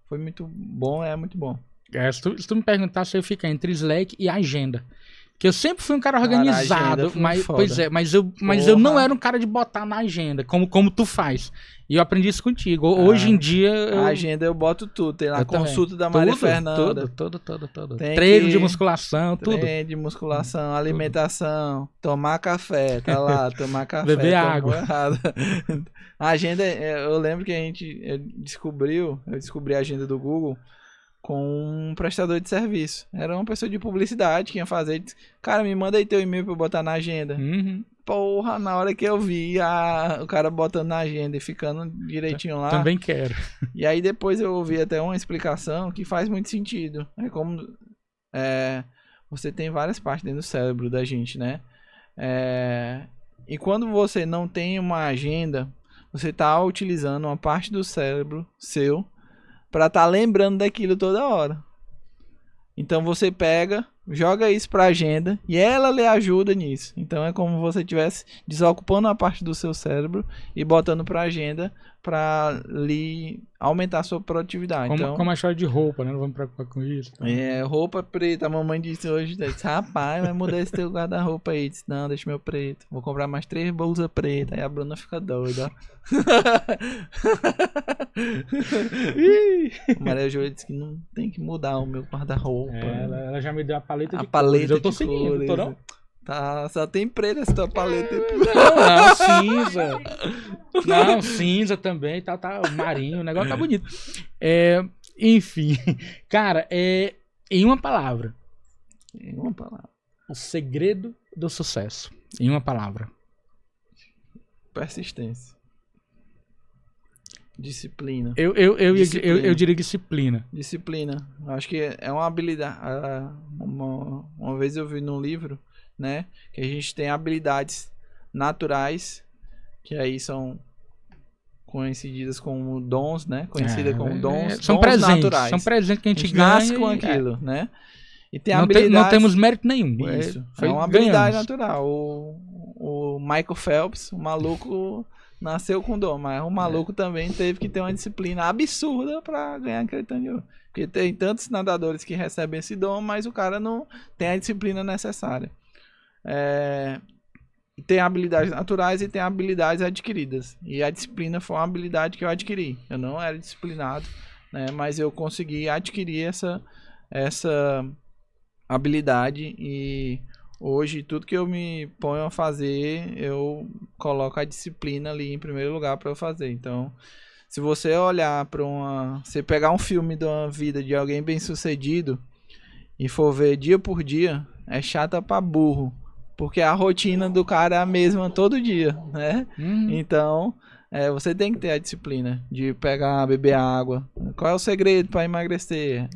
foi muito bom, é muito bom. Se tu me perguntasse, eu fico entre Slack e agenda. Que eu sempre fui um cara Cara, a organizado, agenda foi mas, foda. pois é, mas eu não era um cara de botar na agenda, como tu faz. E eu aprendi isso contigo. Hoje em dia. A agenda eu boto tudo. Tem lá Eu a consulta da Maria Fernanda. Tudo. Tem Treino que- de musculação, tudo. Treino de musculação, alimentação, tomar café, tá lá, tomar café. Beber tomou água. errado. A agenda, eu lembro que eu descobri a agenda do Google com um prestador de serviço. Era uma pessoa de publicidade que ia fazer. Disse, cara, me manda aí teu e-mail pra eu botar na agenda. Uhum. Porra, na hora que eu vi o cara botando na agenda e ficando direitinho lá. Também quero. E aí depois eu ouvi até uma explicação que faz muito sentido. É como você tem várias partes dentro do cérebro da gente, né? E quando você não tem uma agenda, você está utilizando uma parte do cérebro seu para estar lembrando daquilo toda hora. Então você pega, joga isso para agenda e ela lhe ajuda nisso. Então é como se você estivesse desocupando uma parte do seu cérebro e botando para agenda para lhe aumentar a sua produtividade. Como a história de roupa, né? Não vamos preocupar com isso. Tá? Roupa preta. A mamãe disse hoje, disse, rapaz, vai mudar esse teu guarda-roupa aí. Disse, não, deixa meu preto. Vou comprar mais 3 blusas pretas. Aí a Bruna fica doida, ó. A Maria Júlia disse que não tem que mudar o meu guarda-roupa. Ela já me deu a paleta de paleta cores. Eu tô de seguindo, cores. tô não? Tá, só tem preta essa tua paleta. Não, cinza. Não, cinza também, tá marinho, o negócio tá bonito. Enfim, cara, em uma palavra. Em uma palavra. O segredo do sucesso. Em uma palavra. Persistência. Disciplina. Eu diria disciplina. Disciplina. Acho que é uma habilidade. Uma vez eu vi num livro, né, que a gente tem habilidades naturais, que aí são conhecidas como dons, né? Conhecidas como dons, são dons presentes, naturais. são presentes que a gente nasce ganha com e- aquilo, né? E tem Não, habilidades. não temos mérito nenhum. Isso. Foi É uma habilidade ganhamos. natural. O Michael Phelps, o maluco, nasceu com dom, mas o maluco também teve que ter uma disciplina absurda pra ganhar aquele tanto de ouro. Porque tem tantos nadadores que recebem esse dom, mas o cara não tem a disciplina necessária. Tem habilidades naturais e tem habilidades adquiridas. E a disciplina foi uma habilidade que eu adquiri. Eu não era disciplinado, né? Mas eu consegui adquirir essa habilidade e hoje tudo que eu me ponho a fazer, eu coloco a disciplina ali em primeiro lugar para eu fazer. Então, se você olhar para você pegar um filme de uma vida de alguém bem-sucedido e for ver dia por dia, é chata para burro, porque a rotina do cara é a mesma todo dia, né? Então, você tem que ter a disciplina de beber água. Qual é o segredo para emagrecer?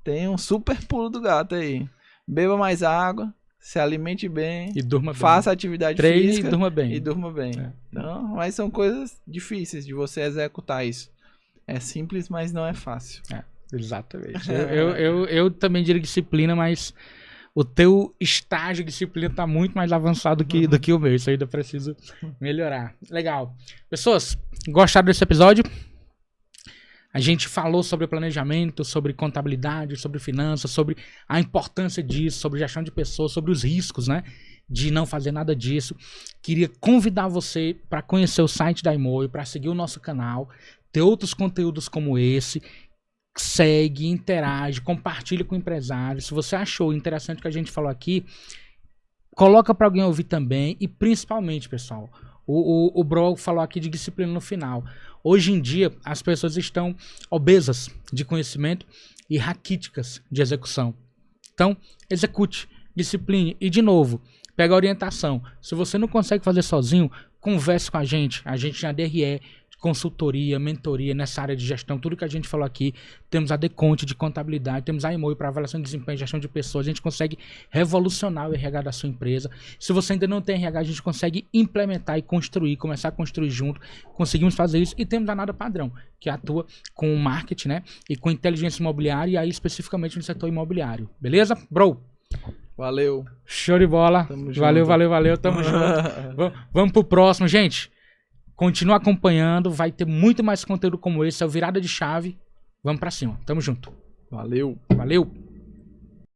Tem um super pulo do gato aí. Beba mais água, se alimente bem, E durma bem. faça atividade Treine física e durma bem. e durma bem. Então, mas são coisas difíceis de você executar isso. É simples, mas não é fácil. Exatamente. Eu também diria disciplina, mas o teu estágio de disciplina tá muito mais avançado do que o meu. Isso ainda preciso melhorar. Legal. Pessoas, gostaram desse episódio? A gente falou sobre planejamento, sobre contabilidade, sobre finanças, sobre a importância disso, sobre gestão de pessoas, sobre os riscos, né? De não fazer nada disso. Queria convidar você para conhecer o site da Imoio, para seguir o nosso canal, ter outros conteúdos como esse. Segue, interage, compartilha com empresários. Se você achou interessante o que a gente falou aqui, coloca para alguém ouvir também. E principalmente, pessoal, o Bro falou aqui de disciplina no final. Hoje em dia, as pessoas estão obesas de conhecimento e raquíticas de execução. Então, execute, discipline e, de novo, pega a orientação. Se você não consegue fazer sozinho, converse com a gente na DRE, consultoria, mentoria nessa área de gestão, tudo que a gente falou aqui. Temos a Deconte de contabilidade, temos a Imoio para avaliação de desempenho e gestão de pessoas. A gente consegue revolucionar o RH da sua empresa. Se você ainda não tem RH, a gente consegue implementar e construir, começar a construir junto. Conseguimos fazer isso e temos a Nada Padrão, que atua com marketing, né? E com inteligência imobiliária e aí especificamente no setor imobiliário. Beleza? Bro! Valeu. Show de bola. Tamo Valeu, junto. valeu. Tamo junto. Vamos pro próximo, gente. Continua acompanhando, vai ter muito mais conteúdo como esse. É o Virada de Chave. Vamos pra cima. Tamo junto. Valeu. Valeu.